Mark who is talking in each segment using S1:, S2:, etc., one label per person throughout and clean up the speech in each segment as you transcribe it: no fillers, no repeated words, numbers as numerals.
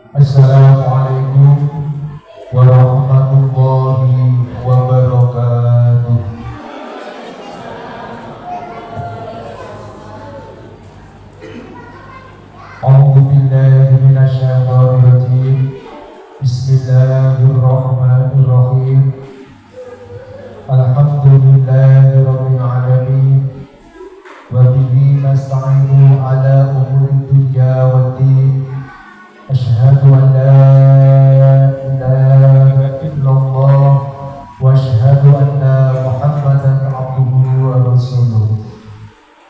S1: Assalamualaikum warahmatullahi wabarakatuh. A'udzu billahi minasyaitonir rajim. Bismillahirrahmanirrahim. Alhamdulillahirabbil alamin. Wa bihi nasta'inu ala umuri dunya waddin. Asyhadu an la ilaha illallah wa asyhadu anna Muhammadan abduhu wa rasuluh.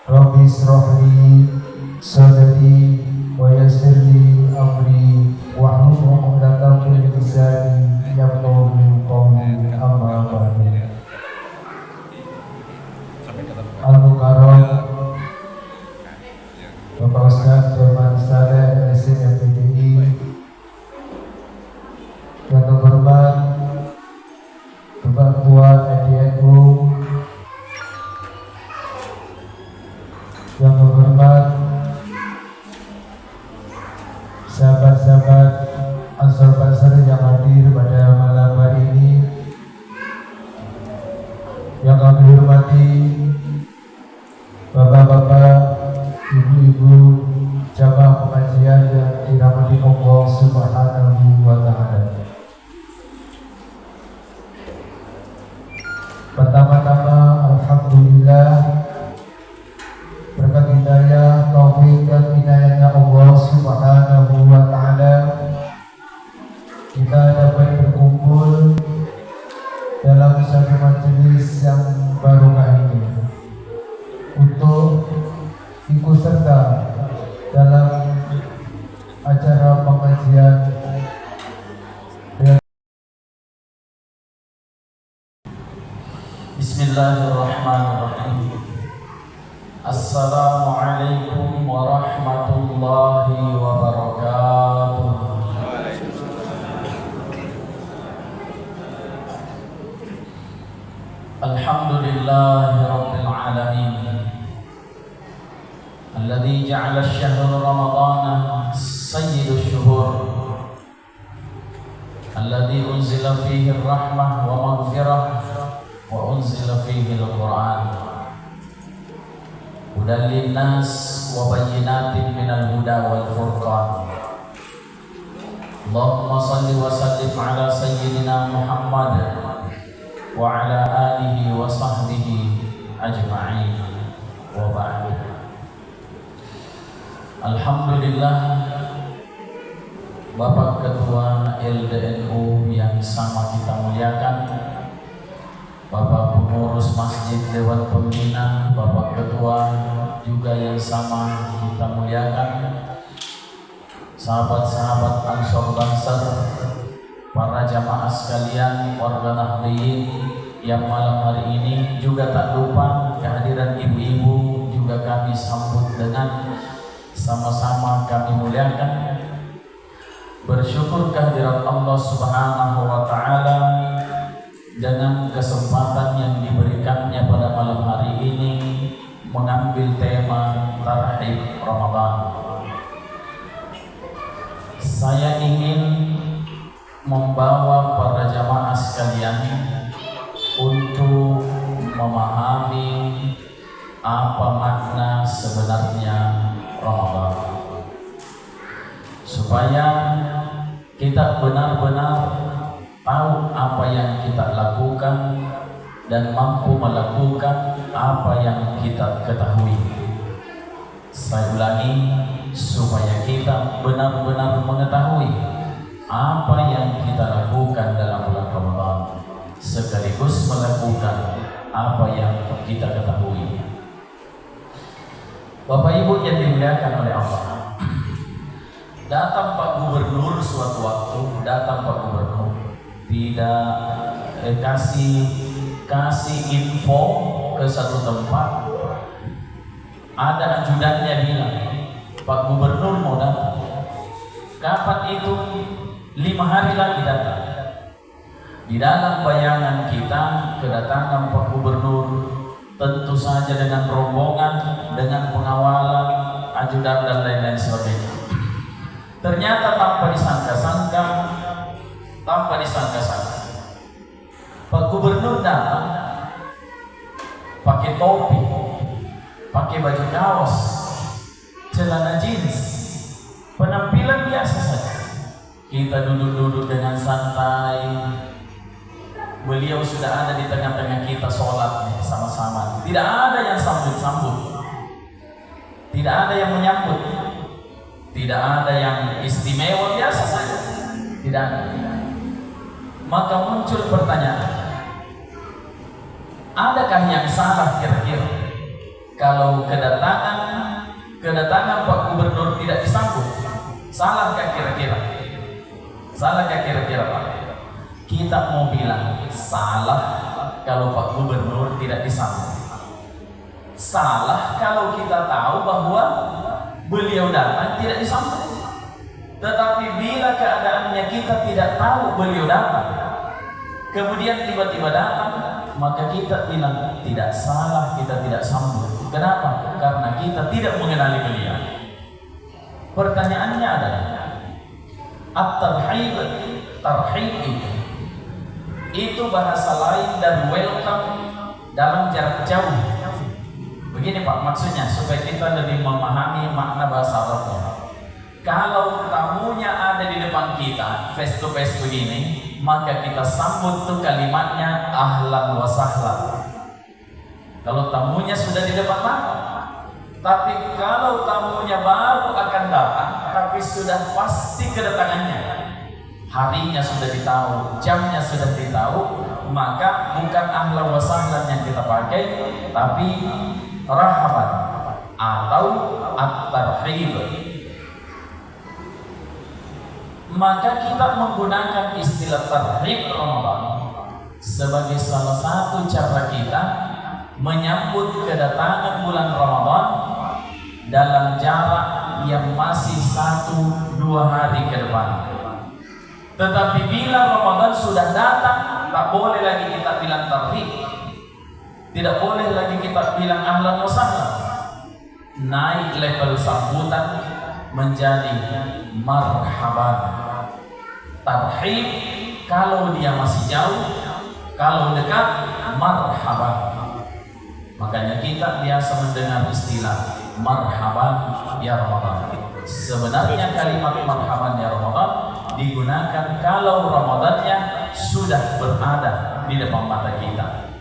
S1: Rabbi ishrah li sadri wa yassir li amri wahlul 'uqdatam min lisani yafqahu qawli. Amma ba'du. Al-Mukarram Bapak Ustaz Firman Saleh SMPTI, yang terhormat Bapak Ketua NDNU, yang terhormat sahabat-sahabat Ansor Basar yang hadir pada malam hari ini, yang kami hormati bapak-bapak, ibu-ibu, jamaah pengajian yang dirahmati Allah Subhanahu wa ta'ala. Pertama-tama alhamdulillah, berkat hidayah, taufik dan inayahnya Allah Subhanahu wa ta'ala, kita dapat berkumpul dalam satu majelis yang barokah ini untuk ikut serta dalam acara pengajian.
S2: Bismillahirrahmanirrahim. Assalamualaikum warahmatullahi wabarakatuh. Alhamdulillahi rabbil alamin. Alladzi ja'ala ash-shahra ramadana sayyidush shuhur, alladzi unzila fihi ar-rahmah wa maghfirah wa unzila fihi al-Qur'an hudan lin-nas wa bayyinatin minal huda wal furqan. Allahumma salli wa sallim ala sayyidina Muhammad wa ala alihi wa sahbihi ajma'in, wa ba'du. Alhamdulillah, Bapak Ketua LDNU yang sama kita muliakan, Bapak Pengurus Masjid Dewan Pembina, Bapak Ketua juga yang sama kita muliakan, sahabat-sahabat Ansor Basar, para jamaah sekalian, warga Nahdliyin yang malam hari ini juga tak lupa kehadiran ibu-ibu juga kami sambut dengan sama-sama kami muliakan. Bersyukur kehadirat Allah Subhanahu wa ta'ala dengan kesempatan yang diberikannya pada malam hari ini mengambil tema Tarhib Ramadan. Saya ingin membawa para jamaah sekalian untuk memahami apa makna sebenarnya Ramadan, supaya kita benar-benar tahu apa yang kita lakukan dan mampu melakukan apa yang kita ketahui. Saya ulangi, supaya kita benar-benar mengetahui apa yang kita lakukan dalam bulan Ramadan, sekaligus melakukan apa yang kita ketahui. Bapak Ibu yang dimuliakan oleh Allah, datang Pak Gubernur suatu waktu, datang Pak Gubernur, tidak kasih info ke satu tempat. Ada ajudannya bilang, Pak Gubernur mau datang. Kapan itu? 5 hari lagi datang. Di dalam bayangan kita, kedatangan Pak Gubernur tentu saja dengan rombongan, dengan pengawalan, ajudan dan lain-lain sebagainya. Ternyata tanpa disangka-sangka, Pak Gubernur datang pakai topi, pakai baju kaos, celana jeans, penampilan biasa saja. Kita duduk-duduk dengan santai. Beliau sudah ada di tengah-tengah kita sholat sama-sama. Tidak ada yang sambut-sambut, tidak ada yang menyambut, tidak ada yang istimewa, biasa saja. Tidak ada. Maka muncul pertanyaan, adakah yang salah kira-kira kalau kedatangan Pak Gubernur tidak disambut? Salahkah kira-kira? Salahkah kira-kira Pak? Kita mau bilang salah kalau Pak Gubernur tidak disambut. Salah kalau kita tahu bahwa beliau datang tidak disambut. Tetapi bila keadaannya kita tidak tahu beliau datang, kemudian tiba-tiba datang, maka kita bilang tidak salah, kita tidak sambut. Kenapa? Karena kita tidak mengenali beliau. Pertanyaannya adalah at-tarhib, tarhib itu bahasa lain dan welcome dalam jarak jauh. Begini Pak, maksudnya supaya kita lebih memahami makna bahasa Arabnya. Kalau tamunya ada di depan kita face to face begini, maka kita sambut tuh kalimatnya ahlan wa sahlan. Kalau tamunya sudah di depan mata. Tapi kalau tamunya baru akan datang, tapi sudah pasti kedatangannya, harinya sudah ditahu, jamnya sudah ditahu, maka bukan ahlan wa sahlan yang kita pakai, tapi rahaban atau at-tarhib. Maka kita menggunakan istilah tarhib Ramadan sebagai salah satu cara kita menyambut kedatangan bulan Ramadan dalam jarak yang masih 1-2 hari ke depan. Tetapi bila Ramadan sudah datang, tak boleh lagi kita bilang tarhib, tidak boleh lagi kita bilang ahlan wa sahlan. Naik level sambutan menjadi marhaban. Tarhib kalau dia masih jauh, kalau dekat marhaban. Makanya kita biasa mendengar istilah marhaban ya Ramadan. Sebenarnya kalimat marhaban ya Ramadan digunakan kalau Ramadannya sudah berada di depan mata kita.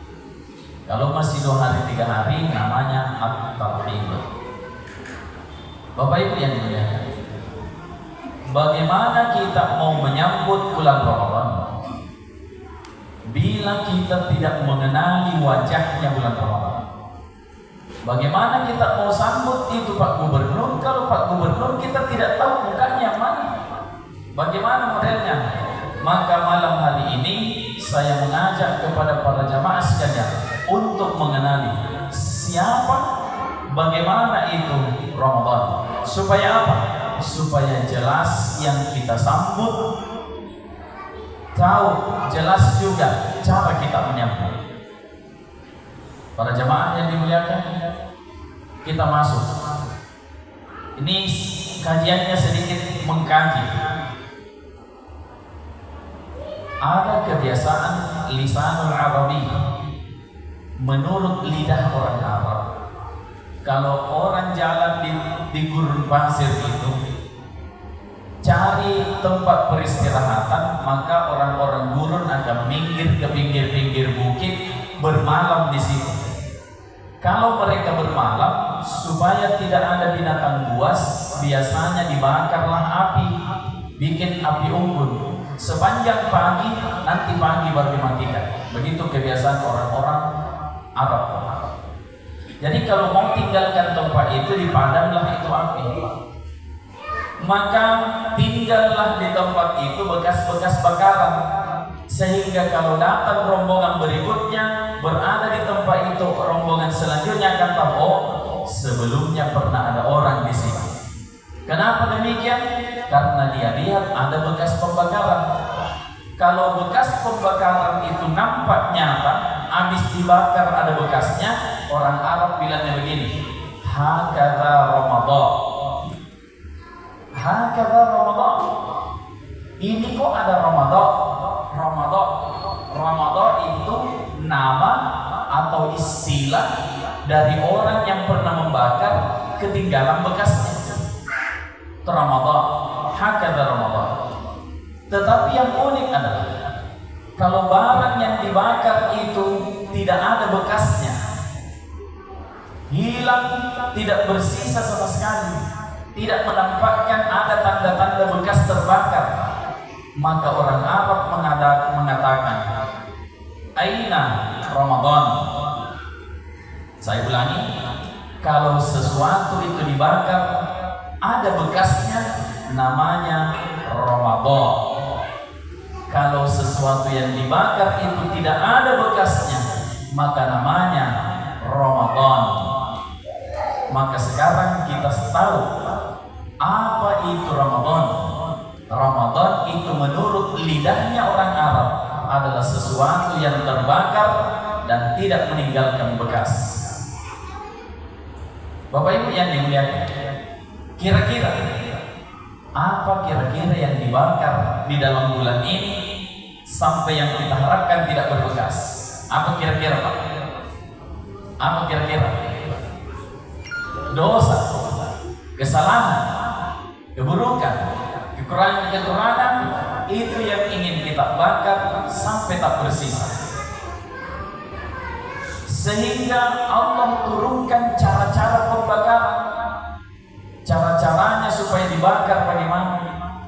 S2: Kalau masih 2 hari 3 hari namanya at-tarhib. Bapak Ibu yang dimuliakan, bagaimana kita mau menyambut bulan Ramadan bila kita tidak mengenali wajahnya bulan Ramadan? Bagaimana kita mau sambut itu Pak Gubernur kalau Pak Gubernur kita tidak tahu mukanya mana? Bagaimana modelnya? Maka malam hari ini saya mengajak kepada para jamaah sekalian untuk mengenali siapa, bagaimana itu Ramadan. Supaya apa? Supaya jelas yang kita sambut, tahu jelas juga cara kita menyambut. Para jamaah yang dimuliakan, kita masuk. Ini kajiannya sedikit mengkaji. Ada kebiasaan lisanul Arabi menurut lidah orang Arab. Kalau orang jalan di gurun pasir itu cari tempat peristirahatan, maka orang-orang gurun akan minggir ke pinggir-pinggir bukit, bermalam di situ. Kalau mereka bermalam, supaya tidak ada binatang buas, biasanya dibakarlah api, bikin api unggun. Sepanjang pagi, nanti pagi baru dimatikan. Begitu kebiasaan orang-orang Arab. Jadi kalau mau tinggalkan tempat itu, dipadamlah itu api. Maka tinggallah di tempat itu bekas-bekas bakaran, sehingga kalau datang rombongan berikutnya berada di tempat itu, rombongan selanjutnya akan tahu, oh, sebelumnya pernah ada orang di sini. Kenapa demikian? Karena dia lihat ada bekas pembakaran. Kalau bekas pembakaran itu nampak nyata, habis dibakar ada bekasnya, orang Arab bilangnya begini, hakadha Ramadan. Hakadha Ramadan. Ini kok ada Ramadan? Ramadan itu nama atau istilah dari orang yang pernah membakar ketinggalan bekasnya. Itu Ramadan. Hakadha Ramadan. Tetapi yang unik adalah kalau barang yang dibakar itu tidak ada bekasnya, hilang, tidak bersisa sama sekali, tidak menampakkan ada tanda-tanda bekas terbakar, maka orang Arab mengatakan, Aina Ramadan. Saya ulangi, kalau sesuatu itu dibakar ada bekasnya, namanya Ramadan. Kalau sesuatu yang dibakar itu tidak ada bekasnya, maka namanya Ramadan. Maka sekarang kita tahu apa itu Ramadan. Ramadan itu menurut lidahnya orang Arab adalah sesuatu yang terbakar dan tidak meninggalkan bekas. Bapak Ibu yang dimuliakan, kira-kira apa kira-kira yang dibakar di dalam bulan ini sampai yang kita harapkan tidak berbekas? Apa kira-kira, Pak? Apa kira-kira? Dosa, kesalahan, keburukan, kekurangan-kekurangan, itu yang ingin kita bakar sampai tak bersisa. Sehingga Allah turunkan cara-cara pembakaran. Cara-caranya supaya dibakar bagaimana?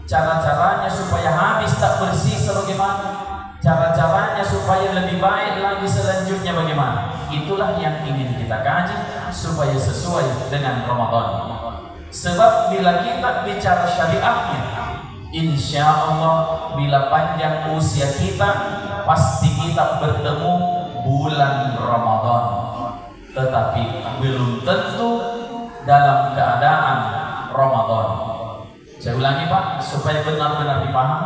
S2: Cara-caranya supaya habis tak bersisa bagaimana? Cara-caranya supaya lebih baik lagi selanjutnya bagaimana? Itulah yang ingin kita kaji supaya sesuai dengan Ramadan. Sebab bila kita bicara syariatnya, insya Allah bila panjang usia kita pasti kita bertemu bulan Ramadan. Tetapi belum tentu dalam keadaan Ramadan. Saya ulangi, Pak, supaya benar-benar dipaham.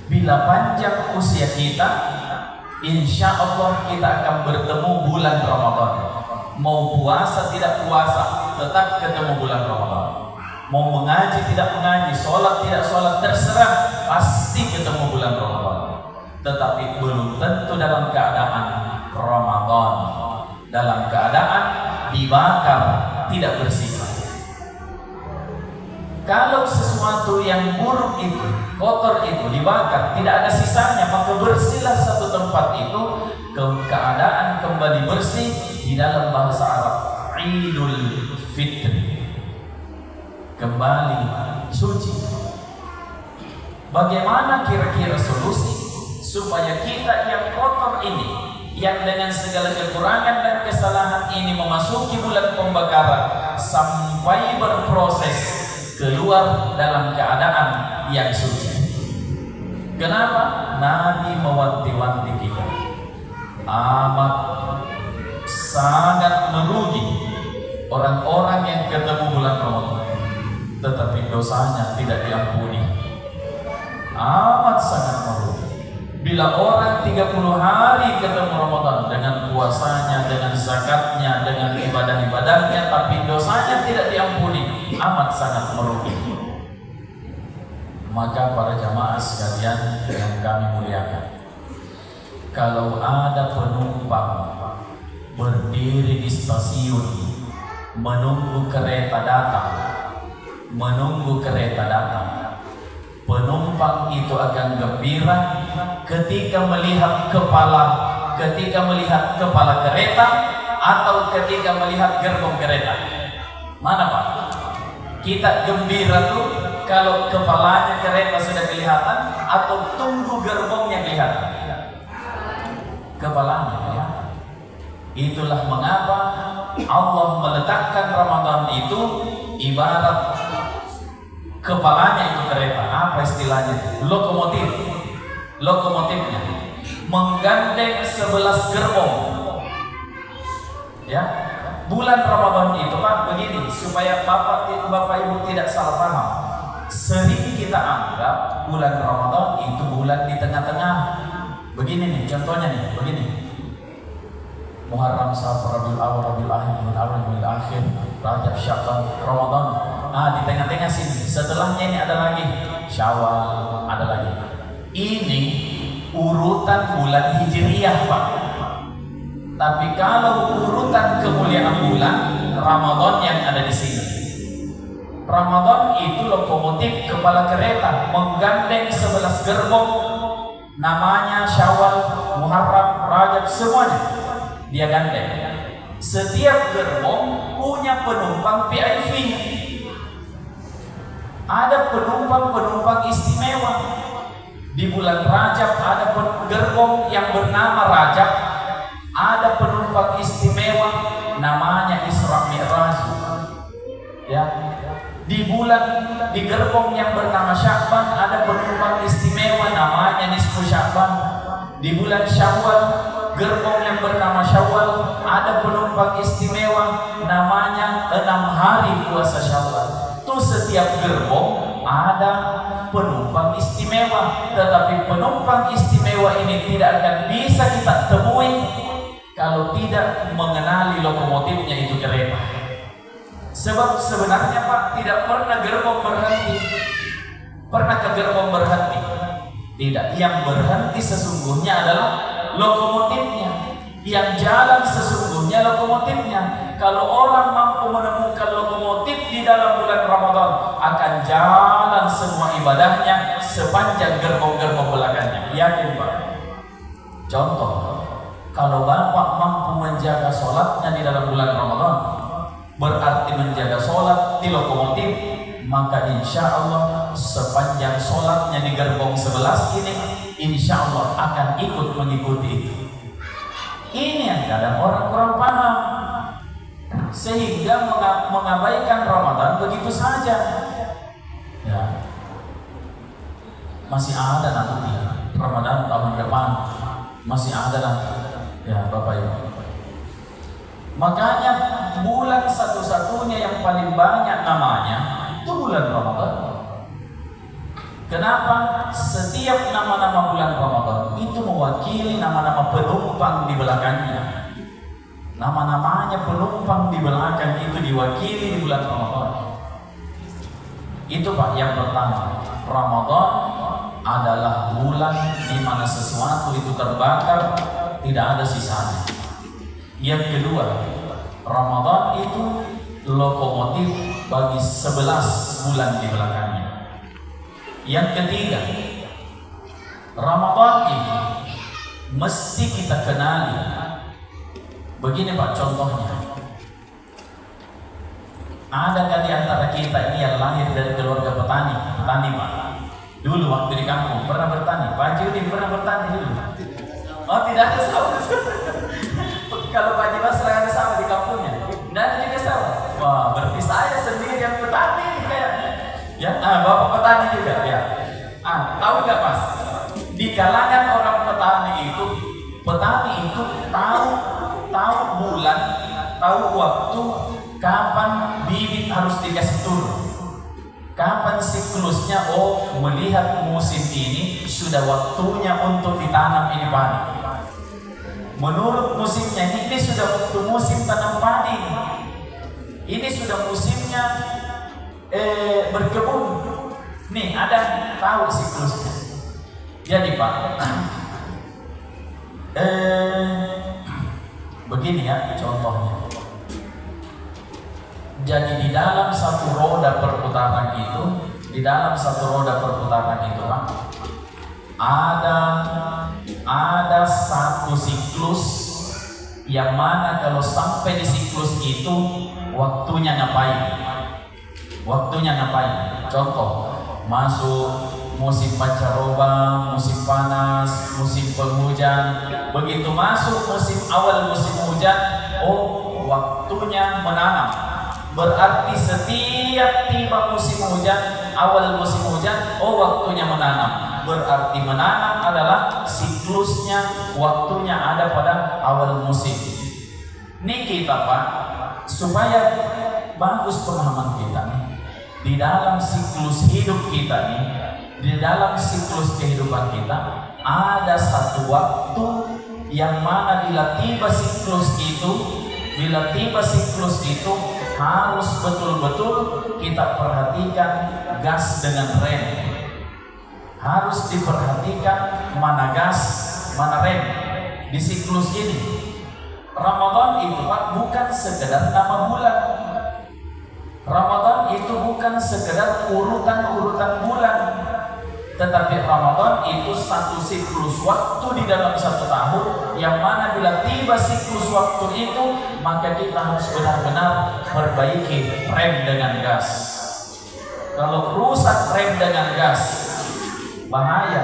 S2: Bila panjang usia kita, insya Allah kita akan bertemu bulan Ramadan. Mau puasa tidak puasa, tetap ketemu bulan Ramadan. Mau mengaji tidak mengaji, sholat tidak sholat, terserah, pasti ketemu bulan Ramadan. Tetapi belum tentu dalam keadaan Ramadan, dalam keadaan dibakar tidak bersisa. Kalau sesuatu yang buruk itu, kotor itu dibakar, tidak ada sisanya, maka bersihlah satu tempat itu, keadaan kembali bersih. Di dalam bahasa Arab, Idul Fitri, kembali suci. Bagaimana kira-kira solusi supaya kita yang kotor ini, yang dengan segala kekurangan dan kesalahan ini memasuki bulan pembakaran sampai berproses keluar dalam keadaan yang suci? Kenapa? Nabi mewanti-wanti kita, amat sangat merugi orang-orang yang ketemu bulan Ramadan tetapi dosanya tidak diampuni. Amat sangat merugi bila orang 30 hari ketemu Ramadan dengan puasanya, dengan zakatnya, dengan ibadah-ibadahnya, tapi dosanya tidak diampuni. Amat sangat merugi. Maka para jamaah sekalian yang kami muliakan, kalau ada penumpang berdiri di stasiun menunggu kereta datang, penumpang itu akan gembira ketika melihat kepala kereta atau ketika melihat gerbong kereta. Mana, Pak? Kita gembira tuh kalau kepalanya kereta sudah kelihatan atau tunggu gerbongnya kelihatan? Kepalanya kelihatan. Itulah mengapa Allah meletakkan Ramadan itu ibarat kepalanya itu kereta. Apa istilahnya? Lokomotifnya menggandeng 11 gerbong. Ya, bulan Ramadan itu, Pak, begini supaya Bapak Ibu tidak salah paham. Sering kita anggap bulan Ramadan itu bulan di tengah-tengah. Begini nih, contohnya nih, begini. Muharram, Safar, Rabiul Awal, Rabiul Akhir, Rabiul Akhir, Rajab, Sya'ban, Ramadan. di tengah-tengah sini. Setelahnya ini ada lagi Syawal, ada lagi. Ini urutan bulan Hijriyah, Pak. Tapi kalau urutan kemuliaan bulan, Ramadan yang ada di sini. Ramadan itu lokomotif kepala kereta menggandeng 11 gerbong, namanya Syawal, Muharram, Rajab, semuanya dia gandeng. Setiap gerbong punya penumpang VIP. Ada penumpang istimewa. Di bulan Rajab ada gerbong yang bernama Rajab. Ada penumpang istimewa namanya Isra Mi'raj. Ya. Di gerbong yang bernama Sya'ban ada penumpang istimewa namanya Nisfu Sya'ban. Di bulan Syawal, gerbong yang bernama Syawal ada penumpang istimewa namanya 6 hari puasa Syawal. Itu setiap gerbong ada penumpang istimewa, tetapi penumpang istimewa ini tidak akan bisa kita temui kalau tidak mengenali lokomotifnya itu kereta. Sebab sebenarnya Pak, tidak pernah gerbong berhenti. Pernah ke gerbong berhenti? Tidak. Yang berhenti sesungguhnya adalah lokomotifnya. Yang jalan sesungguhnya lokomotifnya. Kalau orang mampu menemukan lokomotif di dalam bulan Ramadan, akan jalan semua ibadahnya sepanjang gerbong-gerbong belakangnya. Yakin Pak? Contoh, kalau Bapak mampu menjaga sholatnya di dalam bulan Ramadan, berarti menjaga sholat di lokomotif, maka insya Allah sepanjang sholatnya di gerbong 11 ini, insya Allah akan ikut mengikuti itu. Ini yang kadang orang kurang paham, sehingga mengabaikan Ramadan begitu saja. Ya, masih ada nanti Ramadan tahun depan, masih ada nanti. Ya Bapak Ibu. Makanya bulan satu-satunya yang paling banyak namanya itu bulan Ramadan. Kenapa? Setiap nama-nama bulan Ramadan itu mewakili nama-nama penumpang di belakangnya. Nama-namanya penumpang di belakang itu diwakili di bulan Ramadan. Itu Pak yang pertama. Ramadan adalah bulan di mana sesuatu itu terbakar, tidak ada sisanya. Yang kedua, Ramadan itu lokomotif bagi 11 bulan di belakangnya. Yang ketiga, Ramadan ini mesti kita kenali. Begini Pak contohnya. Adakah di antara kita ini yang lahir dari keluarga petani? Petani Pak. Dulu waktu di kampung pernah bertani. Pak Judi pernah bertani dulu? Oh tidak ada sawah. Kalau Pak Jiwas ada sawah di kampungnya, tidak ada juga sawah. Wah, berarti saya sendiri yang petani kayaknya. Ya, bapak petani juga ya. Tahu nggak Mas? Di kalangan orang petani itu tahu bulan, tahu waktu, kapan bibit harus dikasih turun. Kapan siklusnya? Oh, melihat musim ini sudah waktunya untuk ditanam ini padi. Menurut musimnya ini sudah waktu musim tanam padi. Ini sudah musimnya berkebun. Nih ada tahu siklusnya. Jadi Pak, begini ya contohnya. Jadi di dalam satu roda perputaran itu, Pak, ada satu siklus yang mana kalau sampai di siklus itu waktunya ngapain? Contoh, masuk musim pancaroba, musim panas, musim penghujan. Begitu masuk awal musim hujan, oh waktunya menanam. Berarti setiap tiba musim hujan, awal musim hujan, oh waktunya menanam. Berarti menanam adalah siklusnya, waktunya ada pada awal musim. Ini kita Pak, supaya bagus pemahaman kita nih, di dalam siklus hidup kita nih, di dalam siklus kehidupan kita, ada satu waktu yang mana bila tiba siklus itu harus betul-betul kita perhatikan gas dengan rem. Harus diperhatikan mana gas, mana rem di siklus ini. Ramadan itu Pak bukan sekedar nama bulan. Ramadan itu bukan sekedar urutan-urutan bulan. Tetapi Ramadan itu satu siklus waktu di dalam satu tahun, yang mana bila tiba siklus waktu itu, maka kita harus benar-benar perbaiki rem dengan gas. Kalau rusak rem dengan gas, bahaya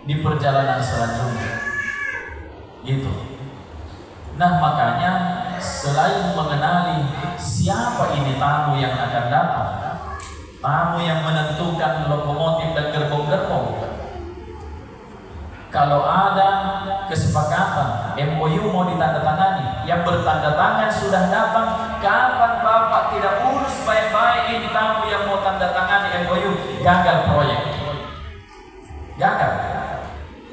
S2: di perjalanan selanjutnya. Gitu. Nah makanya selain mengenali siapa ini tamu yang akan datang, tamu yang menentukan lokomotif dan gerbong-gerbong, kalau ada kesepakatan MOU mau ditandatangani, yang bertanda tangan sudah datang, kapan Bapak tidak urus baik-baik ini tamu yang mau tanda tangani MOU, gagal proyek, gagal.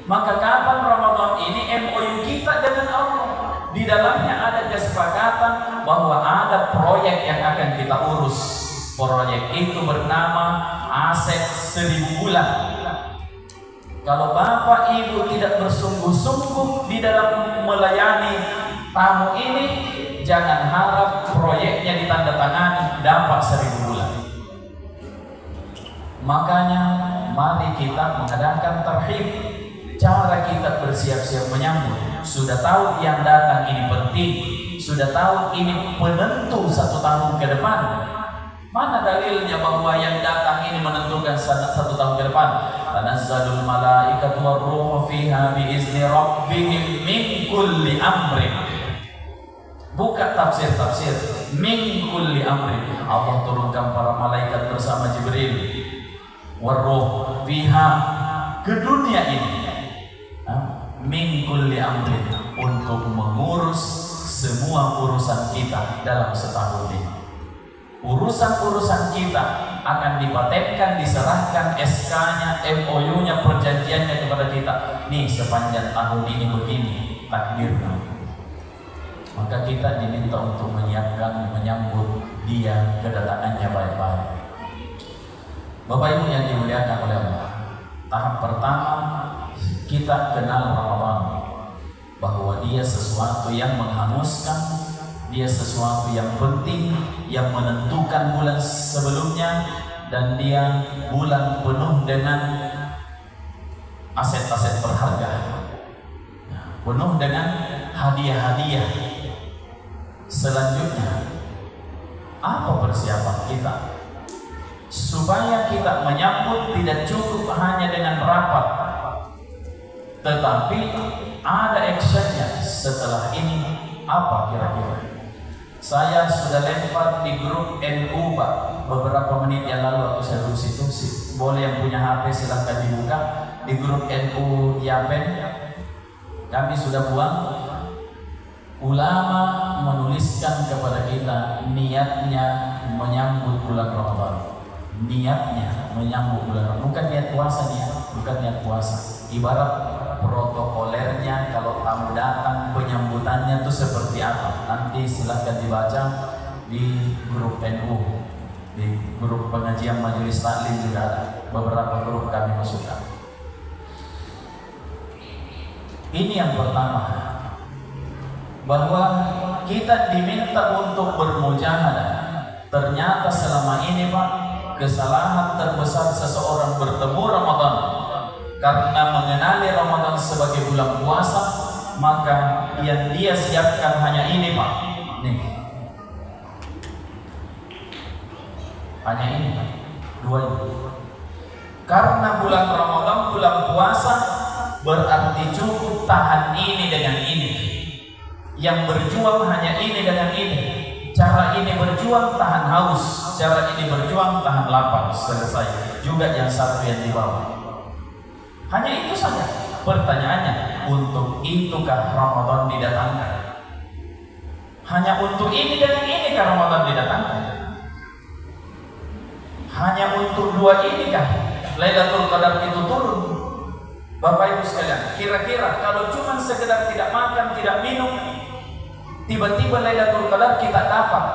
S2: Maka kapan Ramadan ini MOU kita dengan Allah, di dalamnya ada kesepakatan bahwa ada proyek yang akan kita urus. Proyek itu bernama Aset 1000 Bulan. Kalau Bapak Ibu tidak bersungguh-sungguh di dalam melayani tamu ini, jangan harap proyeknya ditandatangani dapat 1000 bulan. Makanya mari kita mengadakan tarhib. Cara kita bersiap-siap menyambut. Sudah tahu yang datang ini penting, sudah tahu ini penentu 1 tahun ke depan. Mana dalilnya bahwa yang datang ini menentukan 1 tahun ke depan? Tanazzalul malaikatu war-ruhu fiha biizni rabbihim min kulli amrin. Buka tafsir-tafsir min kulli amrin. Allah turunkan para malaikat bersama Jibril war-ruh fiha ke dunia ini min kulli amrin, untuk mengurus semua urusan kita dalam setahun ini. Urusan-urusan kita akan dipatenkan, diserahkan SK-nya, MOU-nya, perjanjiannya kepada kita. Nih sepanjang tahun ini begini takdirnya. Maka kita diminta untuk menyiapkan, menyambut dia kedatangannya baik-baik. Bapak Ibu yang dimuliakan oleh Allah, tahap pertama kita kenal Ramadan, bahwa dia sesuatu yang menghanguskan, dia sesuatu yang penting, yang menentukan bulan sebelumnya, dan dia bulan penuh dengan aset-aset berharga, penuh dengan hadiah-hadiah. Selanjutnya, apa persiapan kita supaya kita menyambut tidak cukup hanya dengan rapat, tetapi ada actionnya setelah ini. Apa kira-kira? Saya sudah lempar di grup NU Pak beberapa menit yang lalu, aku saya tulis itu. Boleh yang punya HP silahkan dibuka di grup NU Yapen. Kami sudah buang. Ulama menuliskan kepada kita niatnya menyambut bulan Ramadan. Niatnya menyambut bulan Ramadan, bukan niat puasa nih, bukan niat puasa. Ibarat protokolernya kalau tamu datang, penyambutannya itu seperti apa, nanti silahkan dibaca di grup NU, di grup pengajian majelis taklim juga ada beberapa grup kami masukkan. Ini yang pertama, bahwa kita diminta untuk bermujahadah. Ternyata selama ini Pak, kesalahan terbesar seseorang bertemu Ramadan karena mengenali Ramadan sebagai bulan puasa, maka yang dia siapkan hanya ini Pak, nih, hanya ini Pak, 2 ini. Karena bulan Ramadan bulan puasa, berarti cukup tahan ini dengan ini. Yang berjuang hanya ini dengan ini. Cara ini berjuang tahan haus, cara ini berjuang tahan lapar, selesai. Juga yang satu yang di bawah. Hanya itu saja. Pertanyaannya, untuk itukah Ramadan didatangkan? Hanya untuk ini dan ini kah Ramadan didatangkan? Hanya untuk 2 ini kah Lailatul Qadar itu turun? Bapak Ibu sekalian, kira-kira kalau cuma sekedar tidak makan, tidak minum, tiba-tiba Lailatul Qadar kita dapat,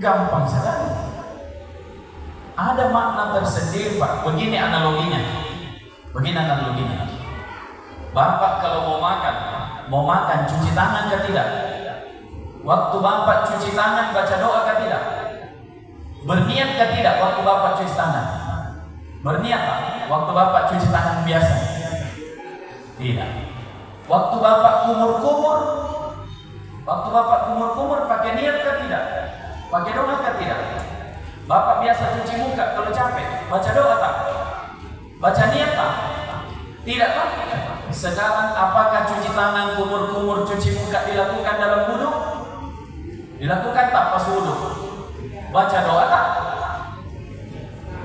S2: Gampang sekali. Ada makna tersendiri, Pak. Begini analoginya. Bapak kalau mau makan cuci tangan ke tidak? Waktu Bapak cuci tangan baca doa ke tidak? Berniat ke tidak waktu Bapak cuci tangan? Berniat Pak? Waktu Bapak cuci tangan biasa? Tidak. Waktu Bapak kumur pakai niat ke tidak? Pakai doa ke tidak? Bapak biasa cuci muka kalau capek, baca doa tak? Baca niat tak? Tidak tak? Sekarang apakah cuci tangan, kumur-kumur, cuci muka dilakukan dalam wudu? Dilakukan tak pas wudu? Baca doa tak?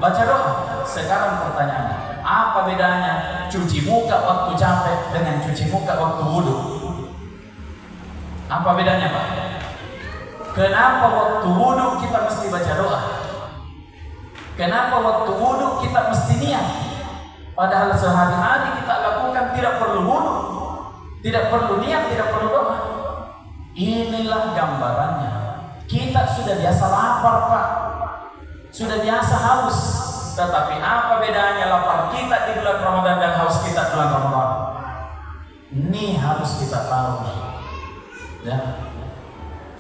S2: Baca doa. Sekarang pertanyaannya, apa bedanya cuci muka waktu capek dengan cuci muka waktu wudu? Apa bedanya Pak? Kenapa waktu wudu kita mesti baca doa? Kenapa waktu wudu kita mesti niat? Padahal sehari-hari kita lakukan tidak perlu wudu, tidak perlu niat, tidak perlu doa. Inilah gambarannya. Kita sudah biasa lapar Pak, sudah biasa haus. Tetapi apa bedanya lapar kita di bulan Ramadan dan haus kita di bulan Ramadan? Ini harus kita tahu. Ya.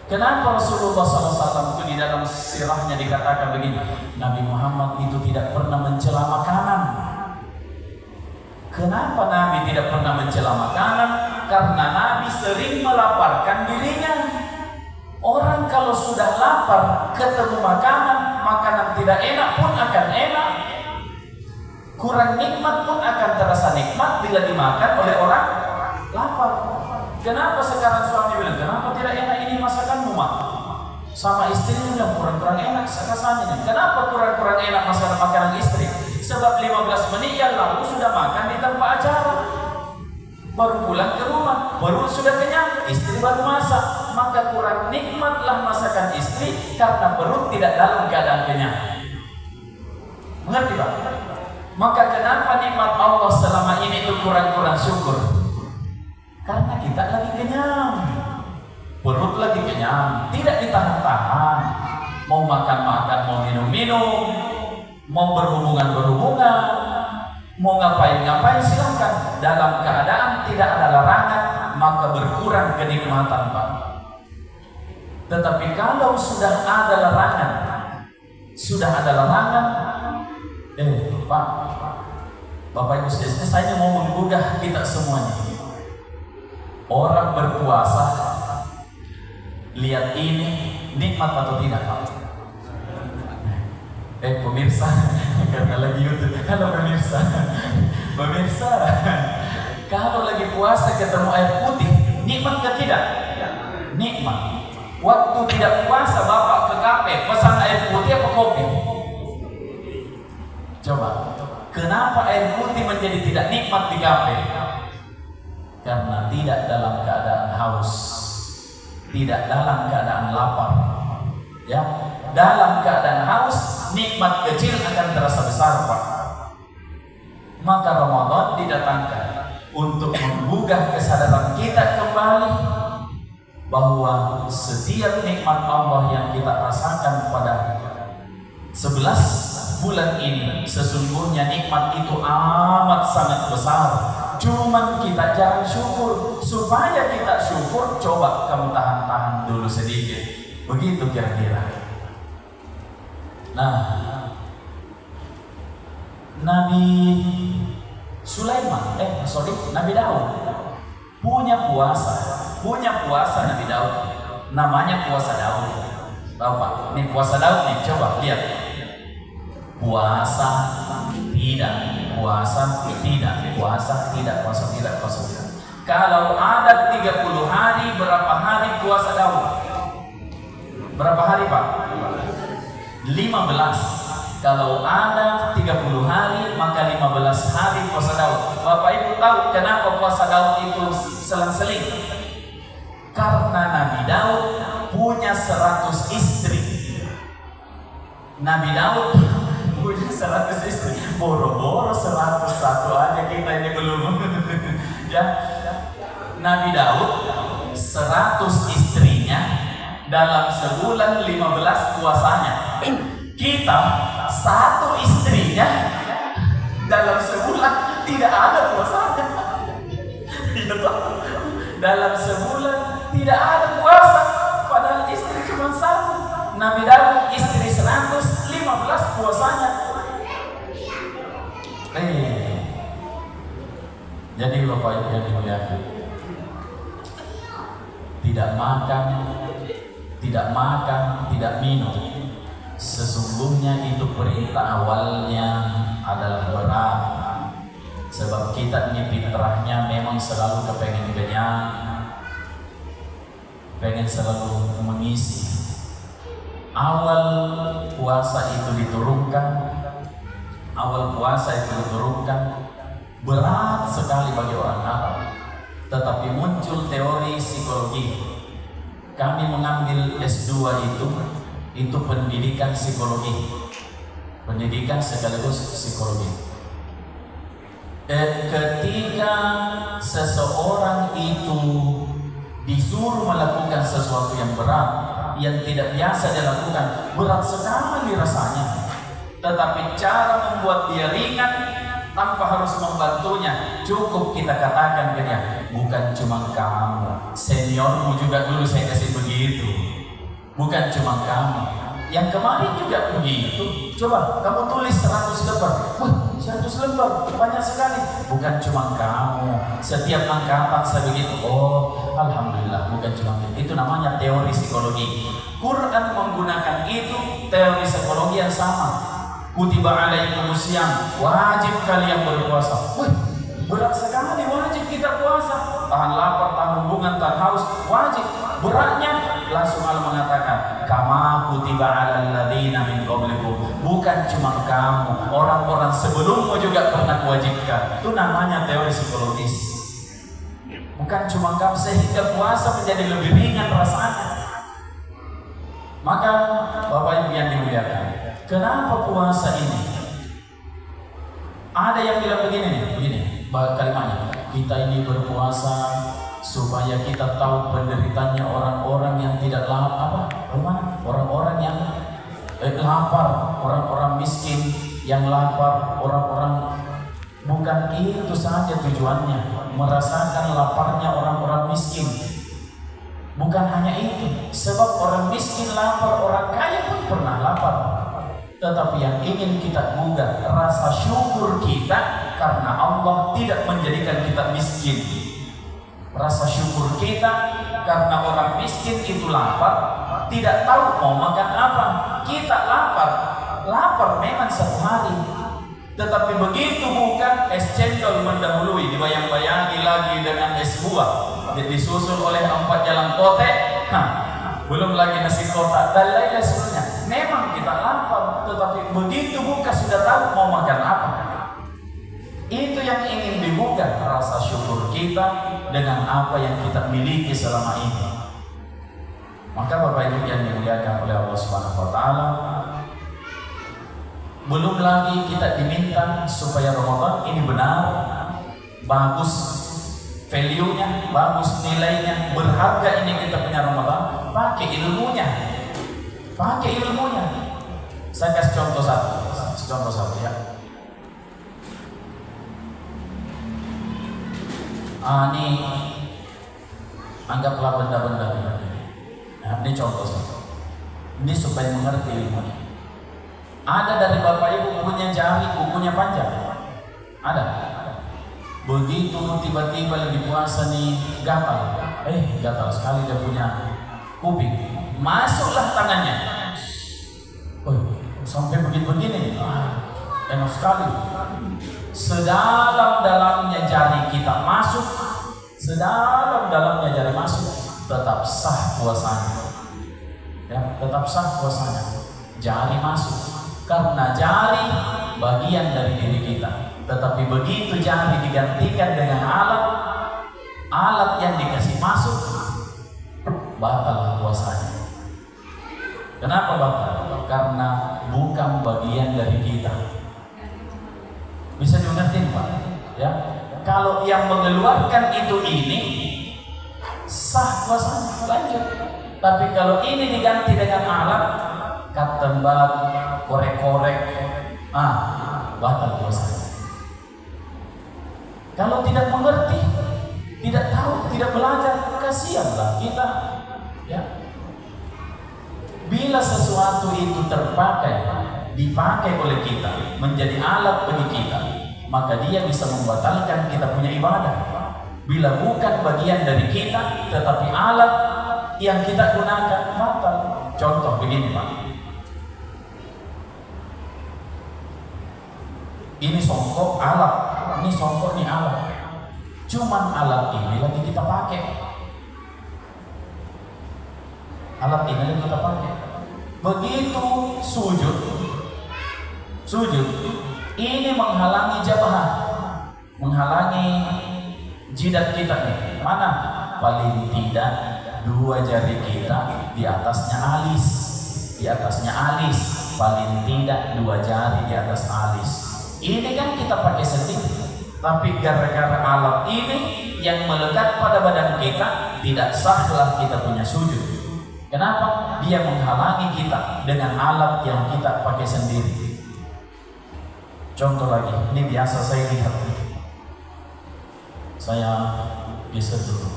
S2: Kenapa Rasulullah SAW itu di dalam sirahnya dikatakan begini, Nabi Muhammad itu tidak pernah mencela makanan. Kenapa Nabi tidak pernah mencela makanan? Karena Nabi sering melaparkan dirinya. Orang kalau sudah lapar ketemu makanan tidak enak pun akan enak, kurang nikmat pun akan terasa nikmat bila dimakan oleh orang lapar. Kenapa sekarang suami bilang, kenapa tidak enak ini masakanmu Mak? Sama istrinya bilang kurang enak rasanya. Kenapa kurang enak makanan istri? Sebab 15 menit yang lalu sudah makan di tempat acara, baru pulang ke rumah, baru sudah kenyang, istri baru masak, maka kurang nikmatlah masakan istri karena perut tidak dalam keadaan kenyang. Mengerti Pak? Maka kenapa nikmat Allah selama ini itu kurang syukur? Karena kita lagi kenyang, perut lagi kenyang, tidak ditahan-tahan. Mau makan, mau minum, mau berhubungan, mau ngapain silahkan. Dalam keadaan tidak ada larangan, maka berkurang kenikmatan Pak. Tetapi kalau sudah ada larangan, Pak, Bapak Ibu saudara, saya mau menggugah kita semuanya. Orang berpuasa, lihat ini nikmat atau tidak Pak? Pemirsa, karena lagi YouTube. Halo pemirsa, kalau lagi puasa ketemu air putih, nikmat ke tidak? Nikmat. Waktu tidak puasa Bapak ke kafe, pesan air putih apa kopi? Coba, kenapa air putih menjadi tidak nikmat di kafe? Karena tidak dalam keadaan haus, tidak dalam keadaan lapar. Ya, dalam keadaan haus, nikmat kecil akan terasa besar Pak. Maka Ramadan didatangkan untuk menggugah kesadaran kita kembali bahwa setiap nikmat Allah yang kita rasakan pada 11 bulan ini sesungguhnya nikmat itu amat sangat besar. Cuman kita jarang syukur. Supaya kita syukur, coba kamu tahan dulu sedikit. Begitu kira-kira. Nah, Nabi Sulaiman, Nabi Daud punya puasa Nabi Daud. Namanya puasa Daud. Tahu Pak? Ini puasa Daud nih, coba lihat. Puasa tidak. Kalau ada 30 hari, berapa hari puasa Daud? Berapa hari Pak? 15. Kalau ada 30 hari, maka 15 hari puasa Daud. Bapak Ibu tahu kenapa puasa Daud itu selang-seling? Karena Nabi Daud punya 100 istri. Nabi Daud punya 100 istri. Boro-boro 101 aja kita ini belum. Ya, Nabi Daud 100 istrinya dalam sebulan 15 puasanya. Kita satu istrinya dalam sebulan tidak ada puasanya. Dalam sebulan tidak ada puasa, padahal istri cuma satu. Nabi Daud istri 115 puasanya. Jadi Bapak Ibu yang dimuliakan, tidak makan, tidak minum, sesungguhnya itu perintah awalnya adalah berat. Sebab kita ini fitrahnya memang selalu kepengen kenyang, pengen selalu mengisi. Awal puasa itu diturunkan, berat sekali bagi orang Arab. Tetapi muncul teori psikologi. Kami mengambil S2 itu pendidikan psikologi, pendidikan sekaligus psikologi. Ketika seseorang itu disuruh melakukan sesuatu yang berat, yang tidak biasa dilakukan, berat sekali rasanya. Tetapi cara membuat dia ringan tanpa harus membantunya, cukup kita katakan ke dia, bukan cuma kamu, seniormu juga dulu saya kasih begitu. Bukan cuma kamu, yang kemarin juga begitu. Coba kamu tulis 100 lembar. Wah, 100 lembar banyak sekali. Bukan cuma kamu, setiap angkatan sebegitu. Oh, alhamdulillah, bukan cuma itu. Itu namanya teori psikologi. Quran menggunakan itu teori psikologi yang sama. Kutiba alaikumusiyam, wajib kalian berpuasa. Wih, berat sekali, wajib kita puasa. Tahan lapar, tahan hubungan, tahan haus, wajib. Beratnya langsung Allah mengatakan, kama kutiba alal ladzina min qablikum. Bukan cuma kamu, orang-orang sebelummu juga pernah wajibkan. Itu namanya teori psikologis. Bukan cuma kamu, sehingga puasa menjadi lebih ringan rasanya. Maka Bapak Ibu yang dimuliakan, kenapa puasa ini? Ada yang bilang begini kalimatnya, kita ini berpuasa supaya kita tahu penderitanya orang-orang yang tidak lapar, orang-orang yang lapar, orang-orang miskin yang lapar, orang-orang. Bukan itu saja tujuannya, merasakan laparnya orang-orang miskin. Bukan hanya itu, sebab orang miskin lapar, orang kaya pun pernah lapar. Tetapi yang ingin kita gugah rasa syukur kita karena Allah tidak menjadikan kita miskin. Rasa syukur kita karena orang miskin itu lapar, tidak tahu mau makan apa. Kita lapar memang satu hari. Tetapi begitu bukan es cendol mendahului, dibayang-bayangi lagi dengan es buah, disusul oleh 4 jalan kote, belum lagi nasi kotak dan lain-lain sebagainya. Memang kita lapar, tetapi begitu buka sudah tahu mau makan apa. Itu yang ingin dibuka, rasa syukur kita dengan apa yang kita miliki selama ini. Maka Bapak Ibu yang dimuliakan oleh Allah Subhanahu wa taala, belum lagi kita diminta supaya Ramadan ini benar, bagus value-nya, bagus nilainya, berharga ini kita punya Ramadan, pakai ilmunya. Saya kasih contoh satu ya. Ini anggaplah benda-benda ini. Nah, ini contoh satu. Ini supaya mengerti ilmunya. Ada dari Bapak Ibu punya jari, kukunya panjang. Ada. Begitu tiba-tiba lagi puasa nih gatal. Gatal sekali dia punya kuping. Masuklah tangannya. Sampai begini-begini. Enak sekali. Sedalam-dalamnya jari kita masuk, tetap sah puasanya. Ya, tetap sah puasanya. Jari masuk. Karena jari bagian dari diri kita. Tetapi begitu jari digantikan dengan alat yang dikasih masuk, batal puasanya. Kenapa batal? Karena bukan bagian dari kita. Bisa dimengerti Pak? Ya. Kalau yang mengeluarkan ini sah puasanya, lanjut. Tapi kalau ini diganti dengan alat, kat tembak, korek-korek, batal puasa. Kalau tidak mengerti, tidak tahu, tidak belajar, kasihanlah kita. Ya. Bila sesuatu itu dipakai oleh kita, menjadi alat bagi kita, maka dia bisa membatalkan kita punya ibadah. Bila bukan bagian dari kita, tetapi alat yang kita gunakan, batal. Contoh begini, Pak. Ini songkok alat, ini songkok ini alat. Cuman alat ini lagi kita pakai. Alat ini lagi kita pakai. Begitu sujud, ini menghalangi jabah, menghalangi jidat kita nih. Mana? Paling tidak 2 jari kita di atasnya alis, paling tidak 2 jari di atas alis. Ini kan kita pakai sendiri, tapi gara-gara alat ini yang melekat pada badan kita, tidak sahlah kita punya sujud. Kenapa? Dia menghalangi kita dengan alat yang kita pakai sendiri. Contoh lagi, ini biasa saya lihat. Saya bisa dulu.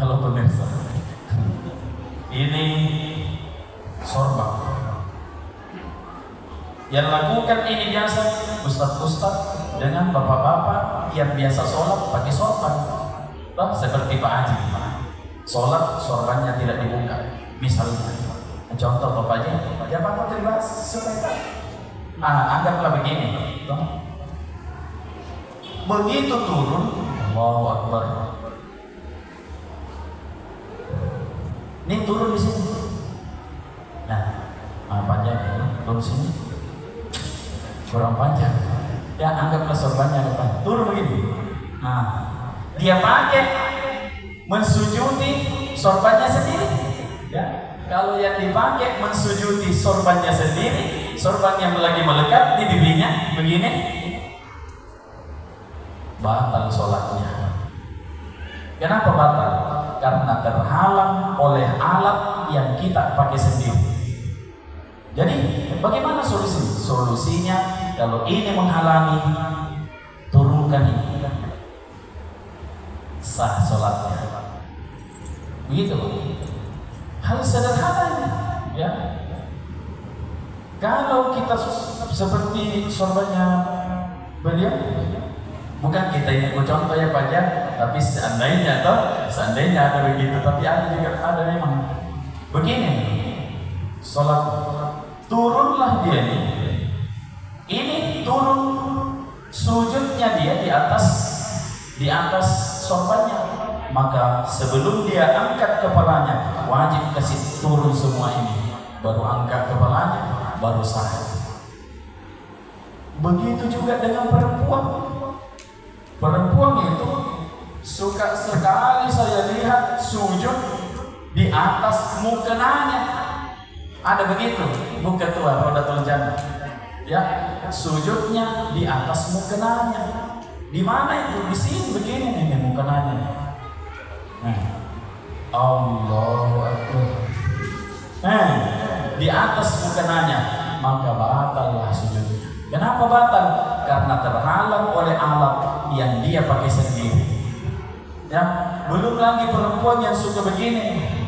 S2: Halo pemirsa, ini sorban. Yang lakukan ini biasa ustaz-ustaz dengan bapak-bapak yang biasa sholat pakai sorban. Seperti Pak Haji, sholat sorbannya tidak dibuka. Misalnya, contoh bapaknya, ya bapak terima supaya anggaplah begini. Begitu turun, Allahu Akbar. Ini turun di sini. Nah, panjang turun sini. Kurang panjang. Ya anggaplah sorbannya depan. Turun begini. Nah, dia pakai mensujudi sorbannya sendiri. Ya, kalau yang dipakai mensujudi sorbannya sendiri, sorban yang lagi melekat di dirinya begini, batal sholatnya. Kenapa batal? Karena terhalang oleh alat yang kita pakai sendiri. Jadi bagaimana solusinya? Kalau ini menghalangi, turunkan ini, sah sholatnya. Begitu. Hal sederhana ini, ya. Kalau kita seperti sorbannya beliau, bukan kita ini contoh ya Pak ya, tapi seandainya ada begitu, tapi ada juga ada memang begini. Sholat turunlah dia ini turun sujudnya dia di atas sorbannya, maka sebelum dia angkat kepalanya wajib kasih turun semua ini, baru angkat kepalanya, baru sah. Begitu juga dengan perempuan itu suka sekali saya lihat sujud di atas mukenanya. Ada begitu, bukan tua Rodatul Jannah. Ya, sujudnya di atas mukenanya. Di mana itu? Di sini begini nih mukenanya. Allahu Akbar. Di atas mukenanya, maka batallah sujudnya. Kenapa batal? Karena terhalang oleh alat yang dia pakai sendiri. Ya, belum lagi perempuan yang suka begini.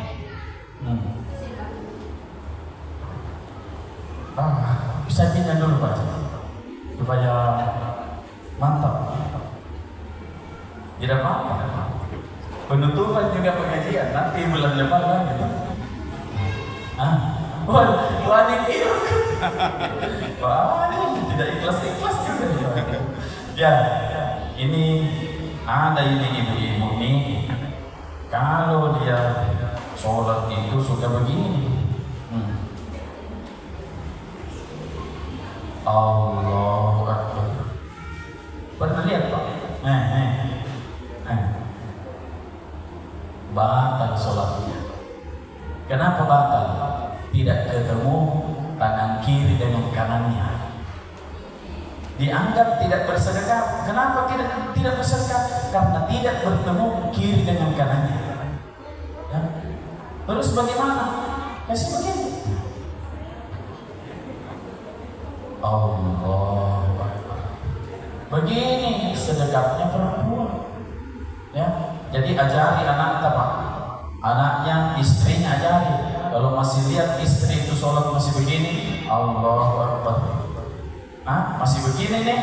S2: Bisa pindah dulu Pak, supaya mantap. Tidak apa-apa. Penutupan juga pengajian nanti bulan depan lagi. Wanita. Wah, tidak ikhlas juga. Ya, ini ada ibu-ibu nih. Kalau dia sholat itu suka begini. Allahu Akbar. Pernah lihat Pak? Batal sholatnya. Kenapa batal? Tidak ketemu tangan kiri dengan kanannya. dianggap tidak bersedekah. Kenapa tidak bersedekah? Karena tidak bertemu kiri dengan kanannya. Ya. Terus bagaimana? Kasih begini. Allah. Begini sedekahnya perempuan. Ya. Jadi ajari anak Pak. Anaknya, istrinya ajari. Kalau masih lihat istri itu sholat masih begini, Allahu Akbar. Masih begini nih,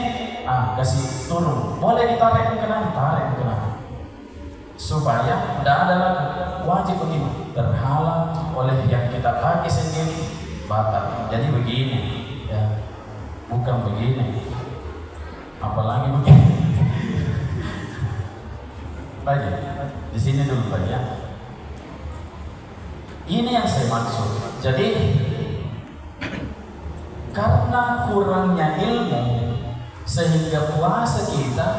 S2: kasih turun. Boleh ditarik ke kanan, tarik ke kanan. Supaya tidak ada lagi wajib begini, terhalang oleh yang kita pakai sendiri, batal. Jadi begini, ya, bukan begini. Apalagi begini. Baik, di sini dulu Pak ya. Ini yang saya maksud. Jadi karena kurangnya ilmu sehingga puasa kita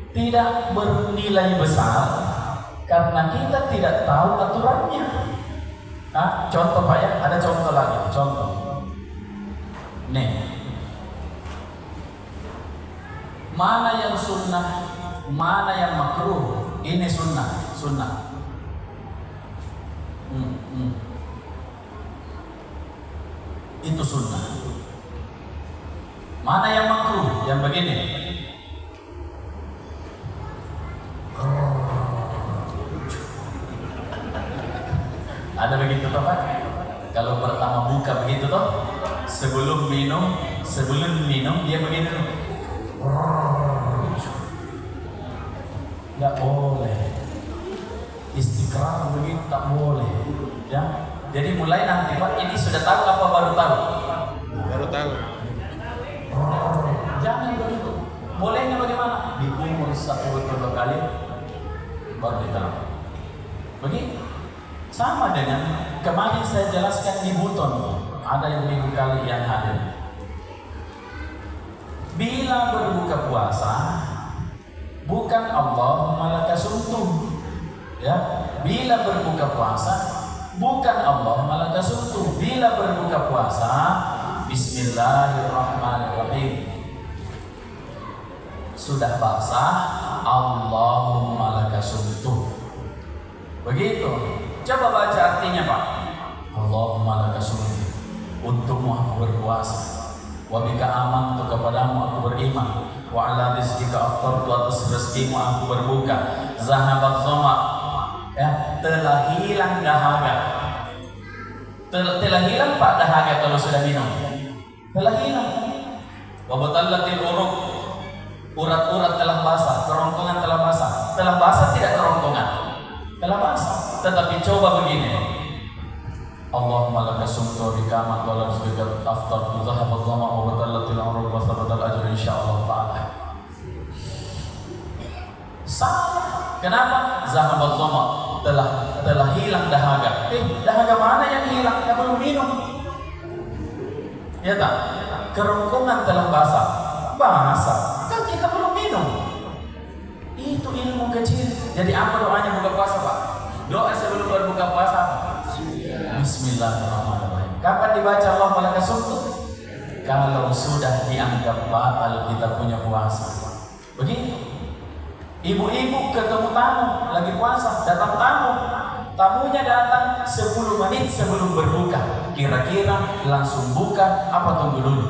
S2: tidak bernilai besar karena kita tidak tahu aturannya. Contoh Pak ya, ada contoh lagi. Contoh. Nih, mana yang sunnah, mana yang makruh? Ini sunnah. Itu sunnah. Mana yang makruh? Yang begini. Ada begitu toh Pak? Kalau pertama buka begitu toh, sebelum minum dia begini tuh. Nggak boleh. Istiqrar begitu tak boleh. Ya. Jadi mulai nanti Pak, ini sudah tahu apa baru tahu?
S3: Baru tahu.
S2: Jangan begitu. Bolehnya bagaimana? Dikumur 1 atau 2 kali baru ditahu. Begitu. Sama dengan kemarin saya jelaskan di Buton, ada yang minggu kali yang hadir. Bila berbuka puasa, bukan Allahumma laka sumtu. Ya, bila berbuka puasa, bukan Allahumma laka sumtu. Bila berbuka puasa, Bismillahirrahmanirrahim. Sudah basah, Allahumma laka sumtu. Begitu. Coba baca artinya Pak. Allahumma laka sumtu. Untukmu aku berpuasa. Wa bika amantu, kepadamu aku beriman. Wa ala rizqika aftartu, atas rezekimu aku berbuka. Zahabat dhama, ya, telah hilang dahaga. Telah hilang Pak dahaga kalau sudah minum. Telah hilang. Wa batallatil uruq, urat-urat telah basah, kerongkongan telah basah. Telah basah tidak kerongkongan? Telah basah. Tetapi coba begini. Allahumma laka sumtu bika amantu wa ala rizqika aftartu zahabat dhama wa batallatil uruq wa thabatal ajru insyaallah ta'ala. Salah. Kenapa? Zahabat dhama, telah hilang dahaga. Dahaga mana yang hilang? Yang belum minum. Ya tak? Kerongkongan telah basah. Kan kita belum minum. Itu ilmu kecil. Jadi apa doanya buka puasa Pak? Doa sebelum berbuka puasa. Bismillahirrahmanirrahim. Kapan dibaca Allahumma laka sumtu? Kalau sudah dianggap batal kita punya puasa. Begitu. Ibu-ibu ketemu tamu lagi puasa, datang tamu. Tamunya datang 10 menit sebelum berbuka. Kira-kira langsung buka apa tunggu dulu?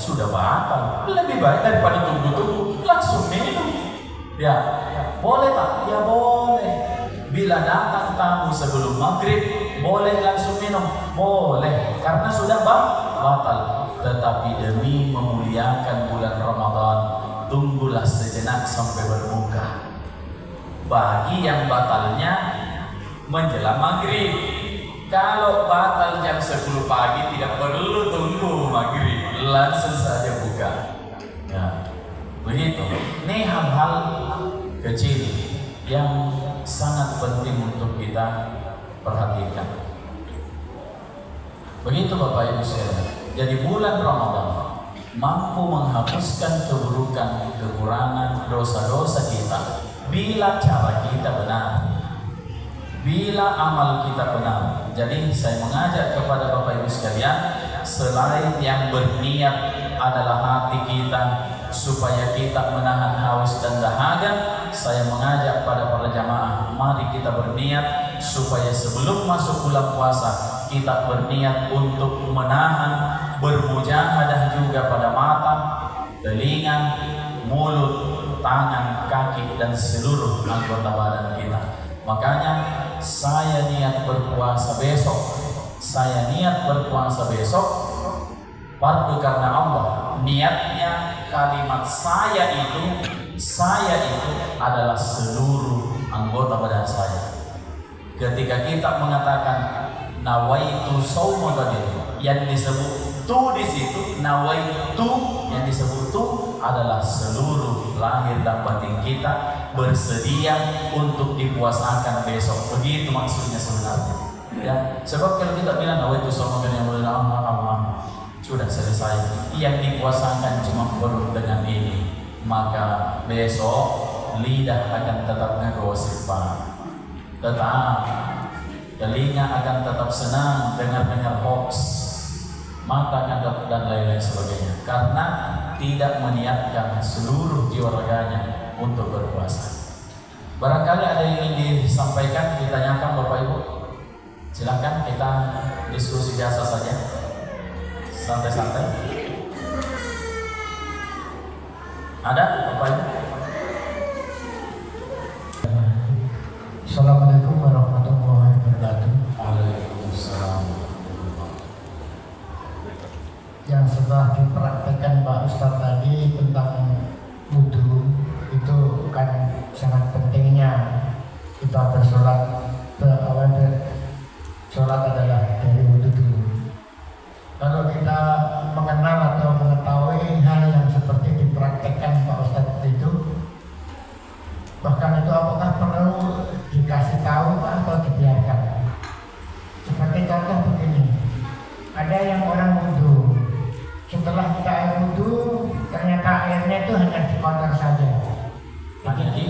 S2: Sudah batal. Lebih baik daripada tunggu-tunggu, langsung minum. Ya, boleh tak? Ya boleh. Bila datang tamu sebelum maghrib, boleh langsung minum? Boleh, karena sudah batal. Tetapi demi memuliakan bulan Ramadan, tunggulah sejenak sampai berbuka. Bagi yang batalnya menjelang maghrib. Kalau batal jam 10 pagi tidak perlu tunggu maghrib, langsung saja buka. Ya, begitu. Ini hal-hal kecil yang sangat penting untuk kita perhatikan. Begitu Bapak Ibu sekalian. Jadi bulan Ramadan mampu menghapuskan keburukan, kekurangan, dosa-dosa kita bila cara kita benar, bila amal kita benar. Jadi saya mengajak kepada Bapak Ibu sekalian, selain yang berniat adalah hati kita supaya kita menahan haus dan dahaga, saya mengajak pada para jamaah, mari kita berniat supaya sebelum masuk bulan puasa kita berniat untuk menahan, bermujahadah juga pada mata, telinga, mulut, tangan, kaki, dan seluruh anggota badan kita. Makanya saya niat berpuasa besok. Saya niat berpuasa besok fardu karena Allah. Niatnya kalimat saya itu adalah seluruh anggota badan saya. Ketika kita mengatakan nawaitu shauma ghadin, yang disebut tu di situ, nawaitu yang disebut tu adalah seluruh lahir dan batin kita bersedia untuk dipuasakan besok. Begitu maksudnya sebenarnya. Ya, sebab kalau kita bilang nawaitu shauma ghadin sudah selesai. Yang dipuasakan cuma perut dengan ini, maka besok lidah akan tetap ngegosip, tetap telinga akan tetap senang dengar hoax, mata akan dan lain-lain sebagainya, karena tidak meniatkan seluruh jiwa raganya untuk berpuasa. Barangkali ada yang ingin disampaikan, ditanyakan Bapak Ibu, silakan, kita diskusi biasa saja, santai-santai. Ada Bapak Ibu?
S3: Assalamualaikum warahmatullahi wabarakatuh.
S2: Waalaikumsalam.
S3: Yang setelah dipraktekkan Pak Ustadz tadi tentang wudhu, itu kan sangat pentingnya kita bersolat. Sholat adalah dari wudhu dulu. Kalau kita mengenal atau mengetahui hal yang seperti dipraktekkan Pak Ustadz itu, bahkan itu apakah perlu dikasih tahu atau dibiarkan? Seperti contoh begini, ada yang orang wudhu, setelah kita air wudhu ternyata airnya itu hanya dikotor saja.
S2: Jadi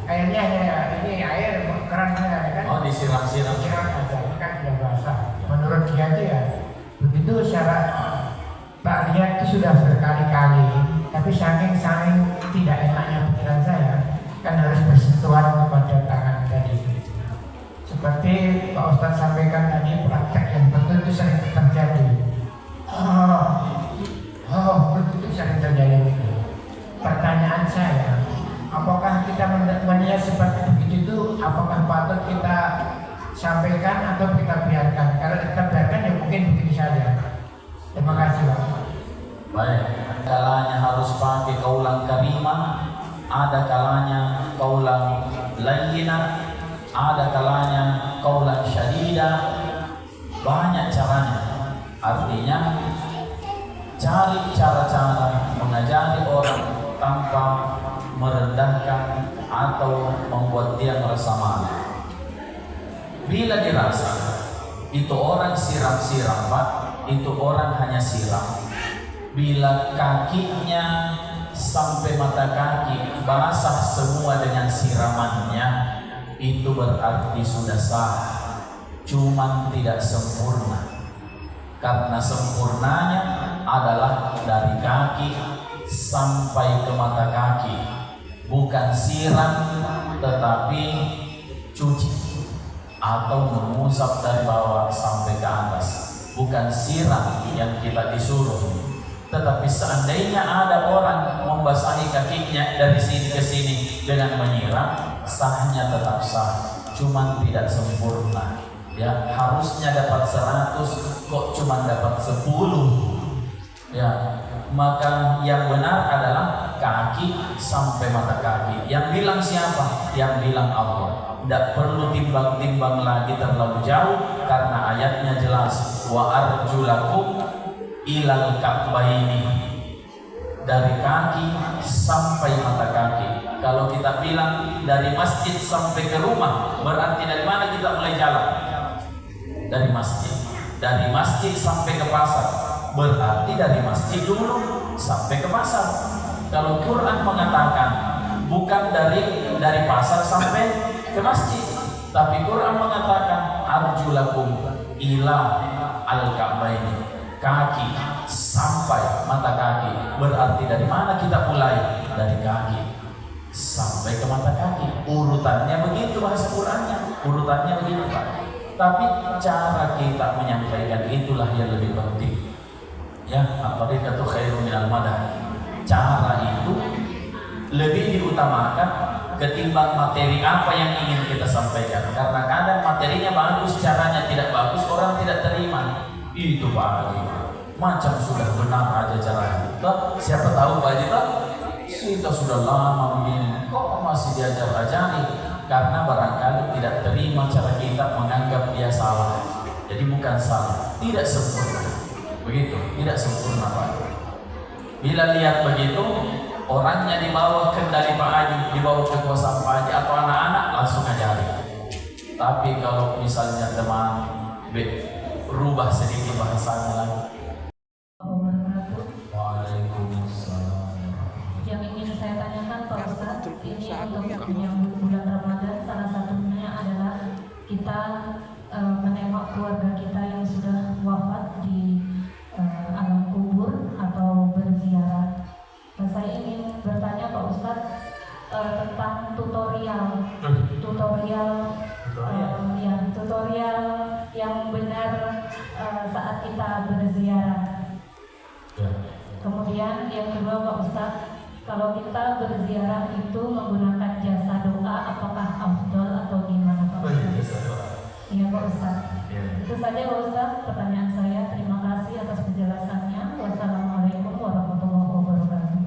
S3: Airnya hanya ini air keran saja kan?
S2: oh, disiram-siram.
S3: Disiram saja, kan tidak basah. Menurut dia itu ya begitu. Secara tak lihat itu sudah berkali-kali, tapi saking tidak enaknya pikiran saya, kan harus bersentuhan kepada tangan tadi. Seperti Pak Ustadz sampaikan tadi, praktek yang betul itu sering terjadi. Betul sering terjadi. Pertanyaan saya, apakah kita melihat seperti begitu itu, apakah patut kita sampaikan atau kita biarkan? Kalau kita biarkan ya mungkin begitu saja. Terima kasih Pak.
S2: Baik, kalanya harus pakai kaulan karimah, ada kalanya kaulan layyina, ada kalanya kaulan syadida. Banyak caranya. Artinya cari cara-cara mengajari orang tanpa merendahkan atau membuat dia merasa malu. Bila dirasa itu orang siram-siram, Pak, itu orang hanya siram. Bila kakinya sampai mata kaki basah semua dengan siramannya, itu berarti sudah sah, cuman tidak sempurna. Karena sempurnanya adalah dari kaki sampai ke mata kaki, bukan siram tetapi cuci atau mengusap dari bawah sampai ke atas. Bukan siram yang kita disuruh, tetapi seandainya ada orang membasahi kakinya dari sini ke sini dengan menyiram, sahnya tetap sah, cuman tidak sempurna. Ya, harusnya dapat 100 kok cuma dapat 10. Ya, maka yang benar adalah kaki sampai mata kaki. Yang bilang siapa? Yang bilang Allah. Tidak perlu timbang-timbang lagi terlalu jauh, karena ayatnya jelas, wa arjulakum ilal ka'baini, dari kaki sampai mata kaki. Kalau kita bilang dari masjid sampai ke rumah, berarti dari mana kita mulai jalan? Dari masjid. Dari masjid sampai ke pasar, berarti dari masjid dulu sampai ke pasar. Kalau Quran mengatakan bukan dari pasar sampai ke masjid, tapi Quran mengatakan arjulakum ila al-ka'baini, kaki sampai mata kaki. Berarti dari mana kita mulai? Dari kaki sampai ke mata kaki. Urutannya begitu bahasa Qurannya, urutannya begitu Pak. Tapi cara kita menyampaikan itulah yang lebih penting. Ya, at-tariqatu khairun minal madah. Cara itu lebih diutamakan ketimbang materi apa yang ingin kita sampaikan. Karena kadang materinya bagus, caranya tidak bagus, orang tidak terima. Itu Pak Haji, macam sudah benar aja caranya. Toh, siapa tahu Pak Haji, toh kita sudah lama begini, kok masih diajar-ajari? Karena barangkali tidak terima cara kita, menganggap dia salah. Jadi bukan salah, tidak sempurna. Begitu, tidak sempurna Pak. Bila lihat begitu, orangnya di bawah kendali Pak Haji, di bawah kekuasaan Pak Haji atau anak-anak, langsung ajari. Tapi kalau misalnya teman rubah sedikit bahasanya lagi. Waalaikumsalam.
S4: Yang ingin saya tanyakan Pak Ustadz, ini untuk menyambut bulan Ramadan, salah satunya adalah kita menengok keluarga kita yang sudah wafat di alam kubur atau berziarah. Nah, saya ingin bertanya Pak Ustadz tentang tutorial yang benar saat kita berziarah. Kemudian yang kedua Pak Ustadz, kalau kita berziarah itu menggunakan jasa doa, apakah afdol atau gimana Pak Ustadz? Iya Pak Ustadz. Itu saja Pak Ustadz pertanyaan saya. Terima kasih atas penjelasannya. Wassalamualaikum warahmatullahi wabarakatuh.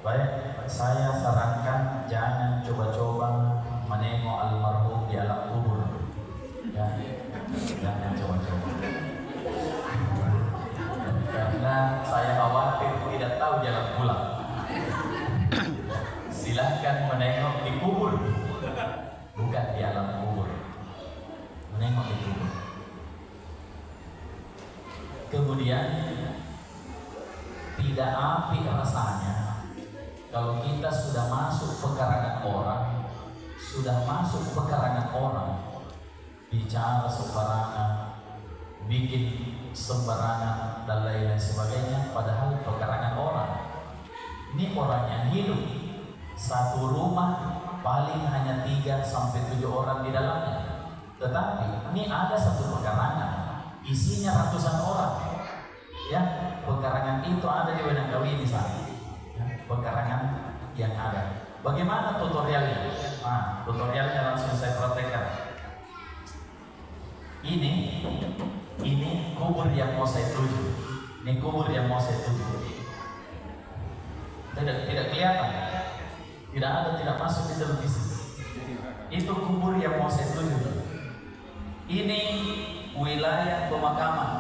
S2: Baik, saya sarankan jangan coba-coba menengok almarhum di alam kubur. Ya, jangan coba-coba. Karena saya khawatir tidak tahu jalan pulang. Silahkan menengok di kubur, bukan di alam kubur. Menengok di kubur. Kemudian tidak apik rasanya kalau kita sudah masuk pekarangan orang, bicara sembarangan, bikin sembarangan dan lain sebagainya, padahal pekarangan orang. Ini orangnya hidup, satu rumah paling hanya 3 sampai 7 orang di dalamnya. Tetapi ini ada satu pekarangan, isinya ratusan orang. Ya, pekarangan itu ada di Wenanggawi di sana. Pekarangan yang ada. Bagaimana tutorialnya? Nah, tutorialnya langsung saya praktekkan. Ini kubur yang mau saya tuju. Ini kubur yang mau saya tuju. Tidak kelihatan. Tidak masuk di televisi. Itu kubur yang mau saya tuju. Ini wilayah pemakaman.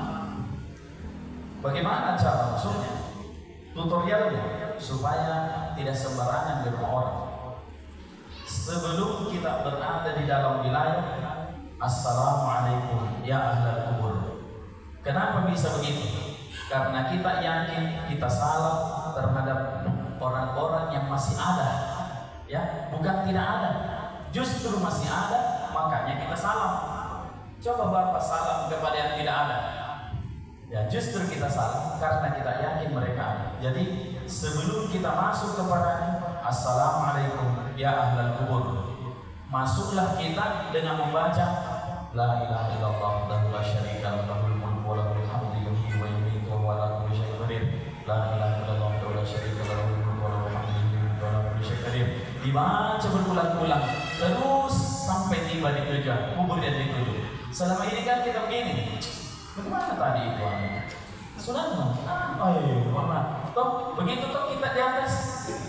S2: Bagaimana cara masuknya? Tutorialnya supaya tidak sembarangan di rumah orang. Sebelum kita berada di dalam wilayah, Assalamualaikum ya ahlal kubur. Kenapa bisa begitu? Karena kita yakin kita salam terhadap orang-orang yang masih ada. Ya, bukan tidak ada. Justru masih ada, makanya kita salam. Coba Bapak salam kepada yang tidak ada. Ya, justru kita salam karena kita yakin mereka ada. Jadi sebelum kita masuk kepada Assalamualaikum ya ahlal kubur, masuklah kita dengan membaca La ilaha illallah wahdahu la syarika lahu lahul mulku wa lahul hamdu yuhyi wa yumiitu wa huwa ala kulli syai'in qadir. La ilaha illallah wahdahu la syarika lahu lahul mulku wa lahul hamdu yuhyi wa ala kulli syai'in qadir. Dibaca berulang-ulang terus sampai tiba di tujuan kubur yang dituju. Selama ini kan kita begini, bagaimana tadi itu? Sudah mana? Toh begitu toh kita di atas,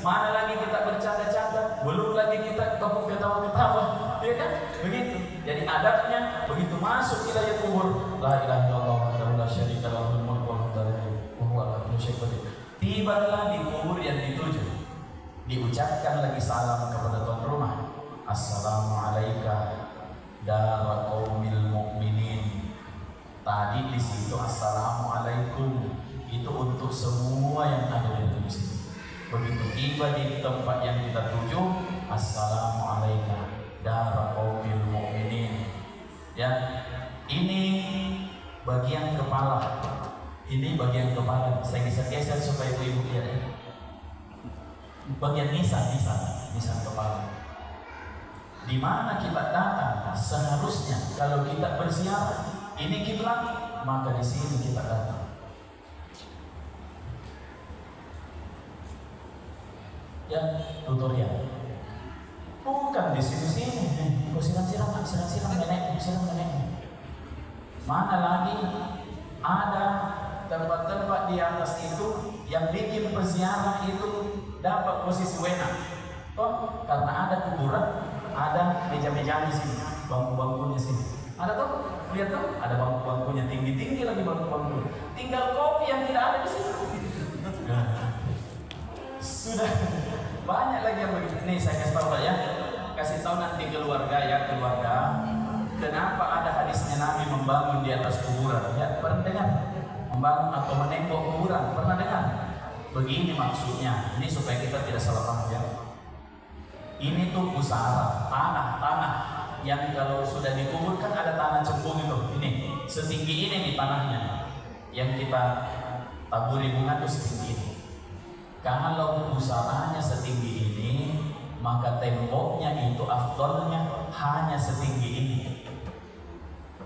S2: mana lagi kita bercanda-canda, belum lagi kita ketawa-ketawa, ya kan? Begitu. Jadi adabnya begitu masuk kita ya kubur, la ilaha illallah wahdahu la syarika lahu lahul mulku wa huwa ala kulli syai'in qadir. Tibalah di kubur yang dituju. Diucapkan lagi salam kepada tuan rumah. Assalamualaikum dara qaumil mu'minin. Tadi di situ Assalamualaikum itu untuk semua yang ada di sini. Begitu tiba di tempat yang kita tuju, Assalamualaikum dara qaumil mu'minin. Ya, ini bagian kepala. Ini bagian kepala. Saya geser-geser supaya ibu lihat ya. Bagian nisan kepala. Di mana kita datang seharusnya kalau kita berziarah ini kiblat, maka di sini kita datang. Ya, tutorial. Bukan di sini-sini. Kau siram nenek. Mana lagi ada tempat-tempat di atas itu yang bikin peziarah itu dapat posisi enak. Oh, karena ada kuburan, ada meja-meja di sini, bangku-bangkunya sini. Ada tuh, lihat tuh, ada bangku-bangkunya tinggi-tinggi lagi bangku-bangku. Tinggal kopi yang tidak ada di sini. Sudah banyak lagi yang begitu. Nih saya kasih tahu ya, kasih tahu nanti keluarga. Kenapa ada hadisnya Nabi membangun di atas kuburan? Ya, pernah dengar? Membangun atau menembok kuburan, pernah dengar? Begini maksudnya, ini supaya kita tidak salah paham ya. Ini tuh pusara, tanah yang kalau sudah dikuburkan ada tanah cembung itu. Ini setinggi ini di tanahnya, yang kita taburi bunga itu setinggi ini. Kalau pusaranya setinggi ini, maka temboknya itu afdolnya hanya setinggi ini.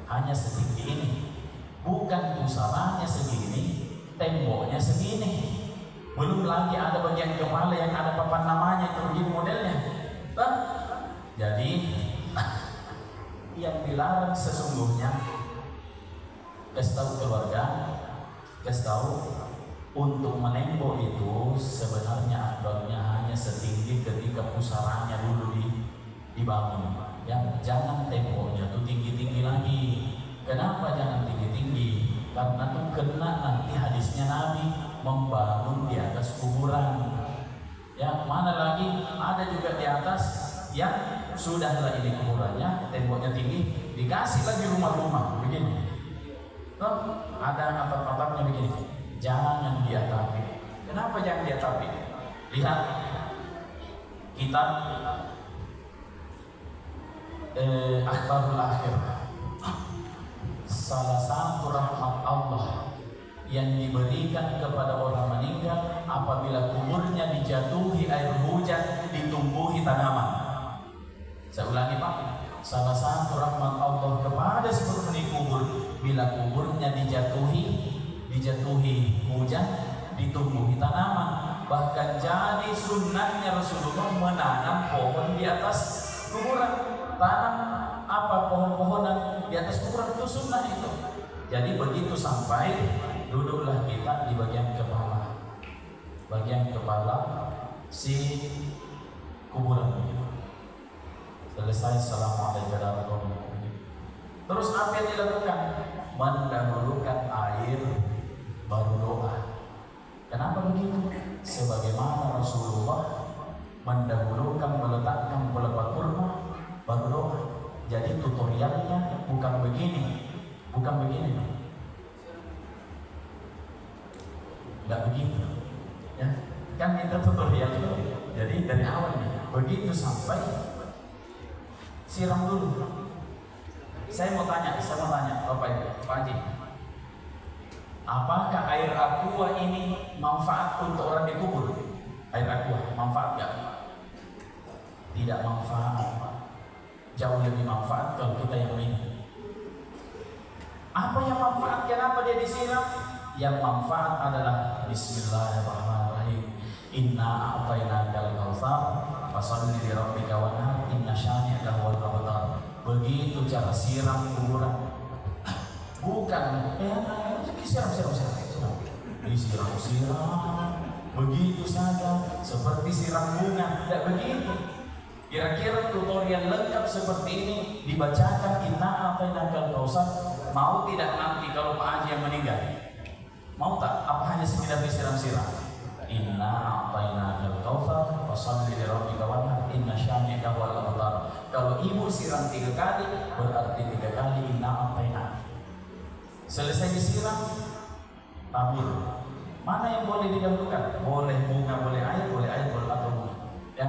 S2: Hanya setinggi ini. Bukan pusaranya segini, temboknya segini. Belum lagi ada bagian kepala yang ada papan namanya, itu begini modelnya. Jadi yang dilarang sesungguhnya, kasih tahu keluarga, kasih tahu untuk menembok itu sebenarnya afdalnya hanya setinggi ketika pusaranya dulu dibangun. Ya, jangan temboknya tuh tinggi-tinggi lagi. Kenapa jangan tinggi-tinggi? Karena tuh kena nanti hadisnya Nabi membangun di atas kuburan. Ya, mana lagi ada juga di atas yang sudahlah ini kuburannya, temboknya tinggi, dikasih lagi rumah-rumah begini. Tuh, ada atap-atapnya begini. Jangan diatapi. Kenapa jangan diatapi? Lihat kitab Akhbarul Akhir. Salah satu rahmat Allah yang diberikan kepada orang meninggal apabila kuburnya dijatuhi air hujan, ditumbuhi tanaman. Saya ulangi Pak, salah satu rahmat Allah kepada si penghuni kubur, bila kuburnya dijatuhi hujan, ditumbuhi tanaman. Bahkan jadi sunnahnya Rasulullah menanam pohon di atas kuburan. Tanam apa pohon-pohonan di atas kuburan itu sunnah itu. Jadi begitu sampai duduklah kita di bagian kepala si kuburan. Selesai assalamualaikum warahmatullahi wabarakatuh. Terus apa yang dilakukan? Mendahulukan air baru doa. Kenapa begitu? Sebagaimana Rasulullah mendahulukan meletakkan pelepah kurma baru doa. Jadi tutorialnya bukan begini. Enggak begitu. Ya, kan kita tutorial dulu. Jadi dari awal nih, begitu sampai siram dulu. Saya mau tanya Bapak Ibu, Pak Haji. Apakah air aqua ini manfaat untuk orang dikubur? Air aqua manfaat nggak? Tidak manfaat. Jauh lebih manfaat kalau kita yang minum. Apa yang manfaat? Kenapa dia disiram? Yang manfaat adalah Bismillahirrahmanirrahim. Inna a'tainakal kautsar fasholli li rabbika wanhar inna syani'aka huwal abtar. Begitu cara siram kuburan. Bukan siram. Disiram. Begitu saja seperti siram bunga. Tidak begitu. Kira-kira tutorial lengkap seperti ini dibacakan inna a'tainakal kautsar. Mau tidak nanti kalau Pak Haji yang meninggal? Mau tak? Apa hanya sekedar disiram-siram? Inna a'tainakal kautsar fasholli li rabbika wanhar inna syani'aka huwal abtar. Kalau ibu siram 3 kali berarti 3 kali inna a'tainak. Selesai disiram, tabur. Mana yang boleh didahulukan? Boleh bunga, boleh air atau bunga. Ya,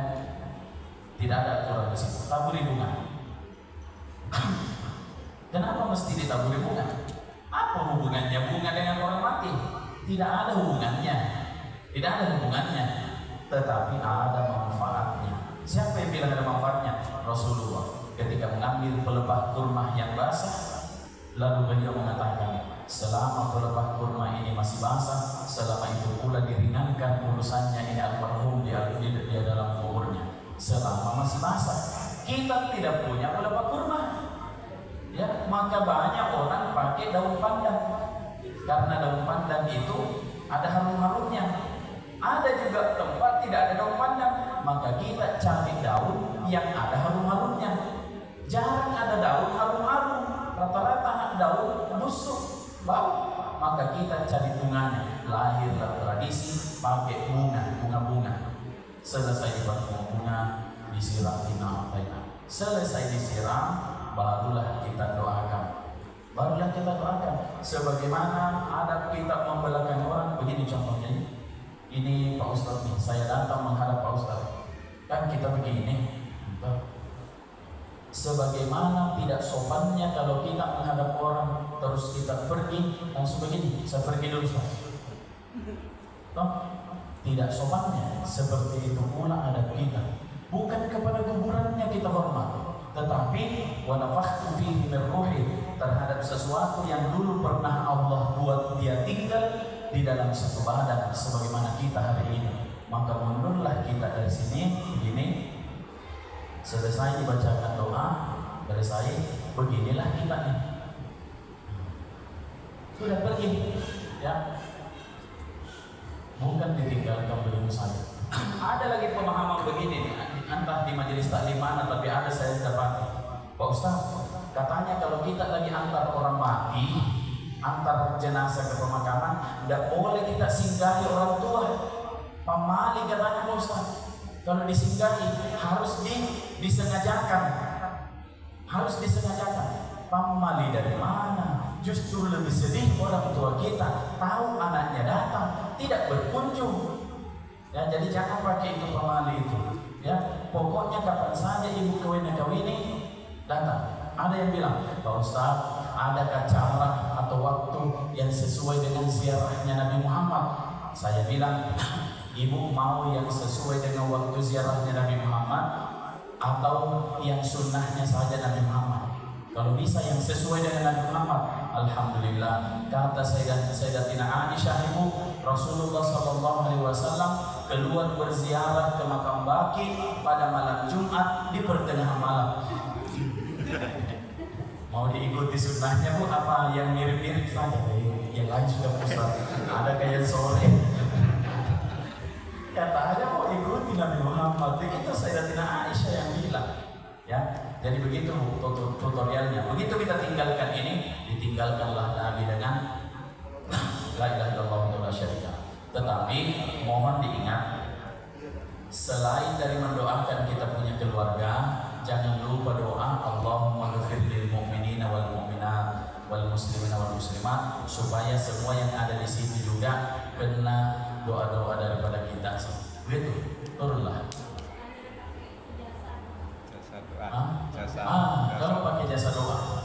S2: tidak ada aturan di situ. Taburi bunga. Kenapa mesti ditaburi bunga. Apa hubungannya bunga dengan orang mati? Tidak ada hubungannya. Tidak ada hubungannya. Tetapi ada manfaatnya. Siapa yang bilang ada manfaatnya? Rasulullah ketika mengambil pelepah kurma yang basah, lalu beliau mengatakan, selama pelepah kurma ini masih basah, selama itu pula diringankan urusannya ini almarhum di dalam kuburnya. Selama masih basah, kita tidak punya pelepah kurma, ya, maka banyak orang pakai daun pandan, karena daun pandan itu ada harum-harumnya. Ada juga tempat tidak ada daun pandan, maka kita cari daun yang ada harum-harumnya. Jarang ada daun harum-harum, rata-rata daun busuk, bau. Maka kita cari bunganya. Lahirlah tradisi pakai bunga. Selesai dibuat bunga, disiram tinam. Selesai disiram, barulah kita doakan. Sebagaimana ada kita membelakan orang, begini contohnya. Ini Pak Ustadz nih, saya datang menghadap Pak Ustadz. Kan kita begini. Sebagaimana tidak sopannya kalau kita menghadap orang terus kita pergi langsung begini, saya pergi dulu Ustaz. Tidak sopannya seperti itu pula ada kita. Bukan kepada kuburannya kita hormat, tetapi wa nafakhtu fihi min ruhi, terhadap sesuatu yang dulu pernah Allah buat dia tinggal di dalam satu badan sebagaimana kita hari ini. Maka mundurlah kita dari sini begini. Selesai dibacakan doa, selesai beginilah kita nih. Sudah pergi, ya. Bukan ditinggalkan begitu saja. Ada lagi pemahaman begini, entah di majelis taklim mana, tapi ada saya dapat. Pak Ustaz, katanya kalau kita lagi antar orang mati, antar jenazah ke pemakaman, tidak boleh kita singgahi orang tua. Pamali katanya Pak Ustaz. Kalau disinggahi harus disengajakan. Pamali dari mana? Justru lebih sedih orang tua kita tahu anaknya datang tidak berkunjung. Ya, jadi jangan pakai itu pamali itu. Ya, pokoknya kapan saja ibu kawini datang. Ada yang bilang, Pak Ustaz, adakah cara atau waktu yang sesuai dengan ziarahnya Nabi Muhammad? Saya bilang, ibu mau yang sesuai dengan waktu ziarahnya Nabi Muhammad atau yang sunnahnya saja Nabi Muhammad? Kalau bisa yang sesuai dengan Nabi Muhammad, alhamdulillah. Kata Sayyidatina Aisyah, ibu Rasulullah SAW keluar berziarah ke makam Baqi pada malam Jumat di pertengahan malam. Mau diikuti sunnahnya bu, apa yang mirip-mirip saja? Yang lain sudah pusat. Ada kayak sore. Kata aja mau ikuti Nabi Muhammad. Itu Sayyidatina Aisyah yang bilang. Ya, jadi begitu tutorialnya. Begitu kita tinggalkan ini, ditinggalkanlah Nabi dengan la ilaha illallah wa la syarika. Tetapi mohon diingat, selain dari mendoakan kita punya keluarga, jangan lupa doa Allahumma ghfir lil mu'minina wal mu'minat wal muslimina wal muslimat, supaya semua yang ada di sini juga kena doa-doa daripada kita. Begitu, turunlah. Kalau pakai jasa doa,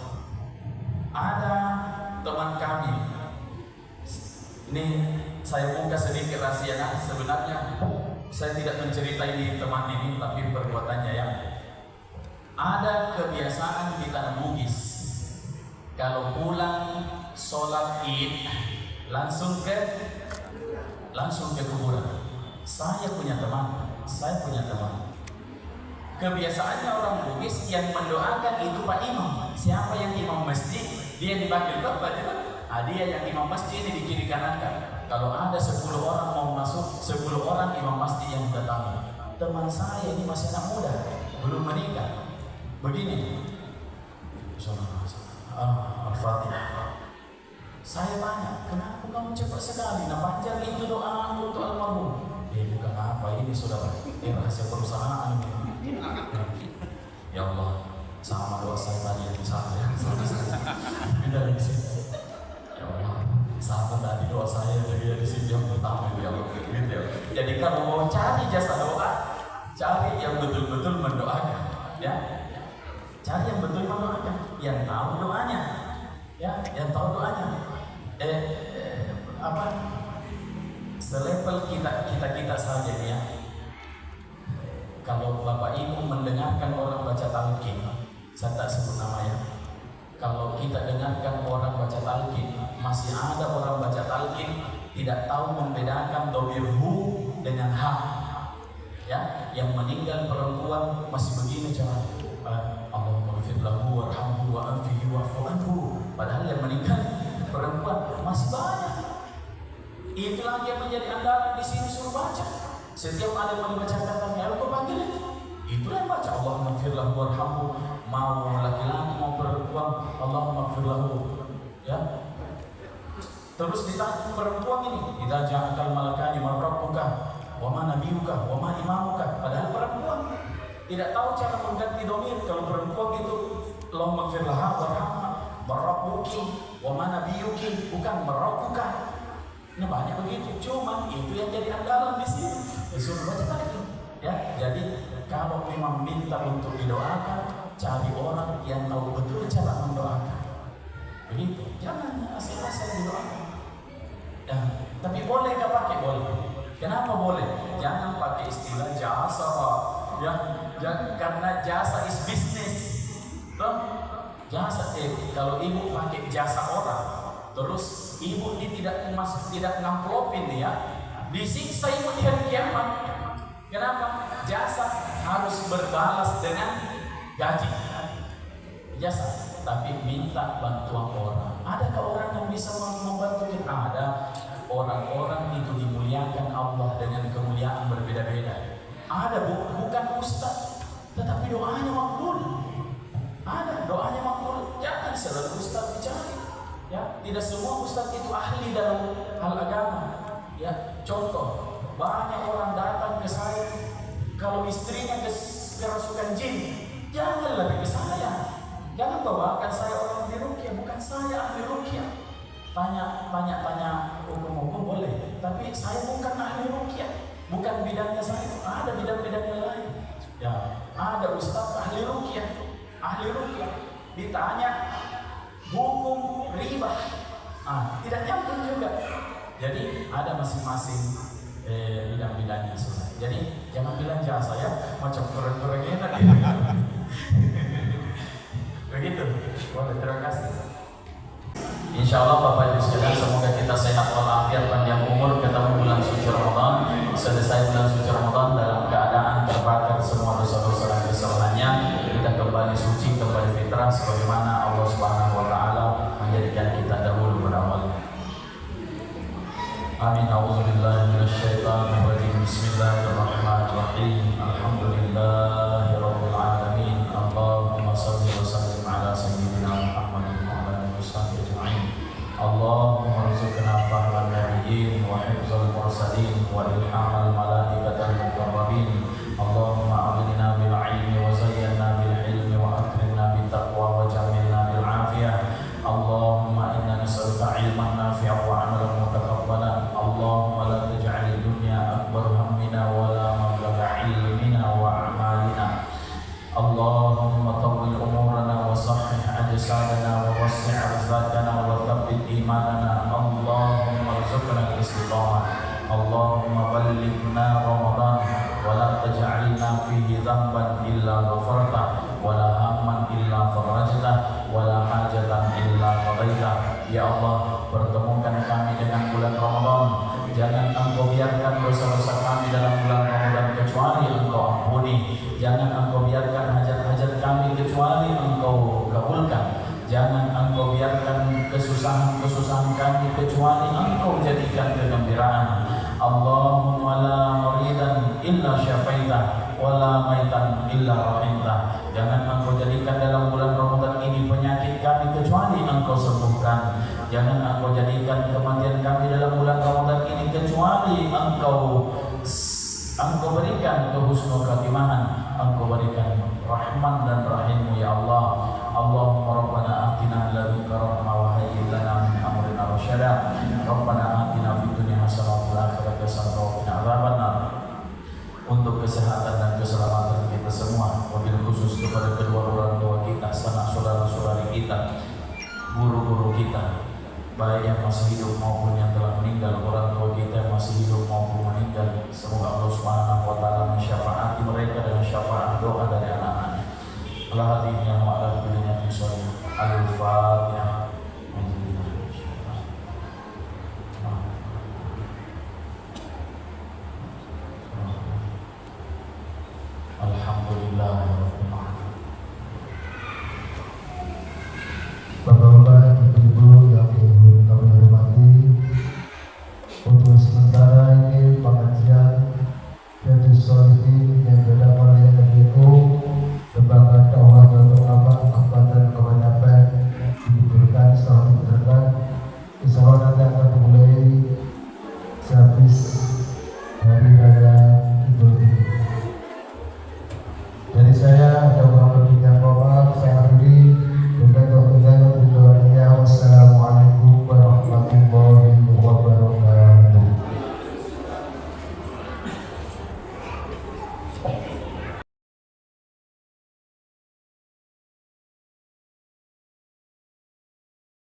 S2: ada teman kami. Ini saya buka sedikit rahasianya. Sebenarnya saya tidak menceritai teman ini, tapi perbuatannya yang ada kebiasaan di tanah Bugis. Kalau pulang sholat Id langsung ke kuburan. Saya punya teman. Kebiasaannya orang Bugis yang mendoakan itu Pak Imam. Siapa yang imam masjid, dia dipanggil Bapak itu. Dia yang imam masjid ini di kiri kanankan. Kalau ada 10 orang mau masuk, 10 orang imam masjid yang datang. Teman saya ini masih anak muda, belum menikah. Begini, Al-Fatihah. Saya tanya, kenapa kamu cepat sekali? Nah, panjang itu doa untuk almarhum. Bukan apa ini saudara, ini rahasia perusahaan ini. Ya Allah, sama doa saya tadi yang sama ya, dari sini. Ya Allah, sama tadi doa saya dari sini yang pertama ya Allah, gitu ya. Jadi kalau mau cari jasa doa, cari yang betul-betul mendoakan, ya. Cari yang betul mendoakan, yang tahu doanya. yang tahu doanya. Selevel kita saja nih ya. Kalau Bapak Ibu mendengarkan orang baca talqin, saya tak sebut namanya. Kalau kita dengarkan orang baca talqin, masih ada orang baca talqin tidak tahu membedakan dhamir hu dengan ha. Ya, yang meninggal perempuan masih begini cara Allahumma ghfir lahu warhamhu wa anfihi wa'fu anhu. Padahal yang meninggal perempuan masih banyak. Itulah yang menjadi andalan di sini suruh baca. Setiap ada yang membacakan kami, kau panggil itu. Itulah yang baca Allahumma ghfir lahu warhamhu. Mau laki-laki mau perempuan, Allahumma ghfir lahu. Ya. Terus ditanya perempuan ini, idza ja'akal malakani man rabbuka wa ma nabiyuka wa ma imamuka. Padahal perempuan tidak tahu cara mengganti dhamir. Kalau perempuan itu Allahumma ghfir laha warhamha, marabbuki wa ma nabiyuki, bukan marabbuka. Ini banyak begitu, cuma itu yang jadi andalan di sini. Suruh baca lagi. Ya, jadi kalau memang minta untuk didoakan, cari orang yang tahu betul cara mendoakan. Begitu, jangan asal-asal didoakan. Ya, tapi boleh nggak pakai? Boleh. Kenapa boleh? Jangan pakai istilah jasa, Pak. Ya, karena jasa is business. Jasa, kalau ibu pakai jasa orang, terus ibu ini tidak ngamplopin ya, disiksa ibu di hari kiamat. Kenapa? Jasa harus berbalas dengan gaji. Jasa, tapi minta bantuan orang. Adakah orang yang bisa membantu kita? Ada. Orang-orang itu dimuliakan Allah dengan kemuliaan berbeda-beda. Ada bukan ustaz, tetapi doanya makbul. Ada doanya makbul. Jangan selalu ustaz dicari. Ya, tidak semua ustaz itu ahli dalam hal agama. Ya, contoh, banyak orang datang ke saya, kalau istrinya kerasukan jin, jangan lari ke saya. Jangan bawakan saya orang di ruqyah, bukan saya ahli ruqyah. Tanya hukum-hukum boleh, tapi saya bukan ahli ruqyah, bukan bidangnya saya. Ada bidang-bidang yang lain. Ya, ada ustaz ahli ruqyah, ditanya hukum riba, tidak nyambung juga. Jadi ada masing-masing bidang-bidangnya. Jadi jangan bilang jasa ya, macam kurang-kurang enak gitu. Begitu. Boleh, terima kasih. Insya Allah Bapak Ibu sekalian, semoga kita sehat walafiat panjang umur, ketemu bulan suci Ramadan. Selesai bulan suci Ramadan dalam keadaan terbakar semua dosa-dosa dan kesalahannya, kita kembali suci, kembali fitrah sebagaimana Allah Subhanahu wa taala menjadikan kita dahulu berawal. Amin. A'udzubillahi minasyaitonir rajim. Bismillahirrahmanirrahim. Alhamdulillahirabbil alamin. Allahumma shalli wa sallim ala sayyidina Muhammadin wa ala alihi washabbihi ajma'in. Allahumma rzuqna fahman nabiyyin wa hifdzal mursalin wa ilhamal malaikatil muqarrabin. Allahumma aghnina bil ilmi wa zayyinna bil hilmi wa akrimna bit taqwa wa jamilna bil afiyah. Allahumma inna nas'aluka ilman nafi'an wa 'amalan mutakabbalan. Allahumma la taj'al dunya akbar hammina wa la mablagha ilmina wa a'malina. Allahumma tawwil umurana wa sahhih ajsadana wa wassi' arzaqana wa thabbit imanana. Allahumma rzuqna al-istiqamah. Allahumma ballighna Ramadan wa la taj'alna fihi dhanban illa ghafarta wa la hamman illa farajta wa la hajatan illa qadaita. Ya Allah, pertemukan kami dengan bulan Ramadan. Jangan Engkau biarkan dosa-dosa kami dalam bulan Ramadan kecuali Engkau ampuni. Jangan Engkau biarkan hajat-hajat kami kecuali Engkau kabulkan. Jangan Engkau biarkan kesusahan-kesusahan kami kecuali Engkau jadikan kegembiraan. Allahumma la maridan illa syafaitah wa la maitan illa rahimtah. Jangan Engkau jadikan dalam bulan Ramadan ini penyakit kami kecuali Engkau sembuhkan. Jangan Engkau jadikan kematian kami dalam bulan Ramadan ini kecuali Engkau berikan kehusnul khatimahan. Engkau berikan Rahman dan Rahim-Mu ya Allah. Allahumma rabbana atina ladunka rahmah wa hayyi lana min amrina rasyada. Rabbana atina fid dunya hasanah wa fil akhirati hasanah wa qina adzabannar. Untuk kesehatan dan keselamatan kita semua, wabil khusus kepada kedua orang tua kita, sanak saudara-saudari kita, guru-guru kita, kita, baik yang masih hidup maupun yang telah meninggal, orang tua kita yang masih hidup maupun meninggal. Semoga Allah Subhanahu wa taala mensyafaati mereka dengan syafaat doa dari anak-anaknya. Allah hadirin yang ma'ala kullinya bisawab. Al-Fatihah. Alhamdulillah.
S1: Bapak-bapak, ibu-ibu yang kami hormati, untuk sementara ini pengajian Riyadhus Shalihin yang diadakan oleh NGO Lembaga Dakwah Nurul Amal Kabupaten Kementerian diberikan setelah diberikan, insya Allah nanti akan dimulai sehabis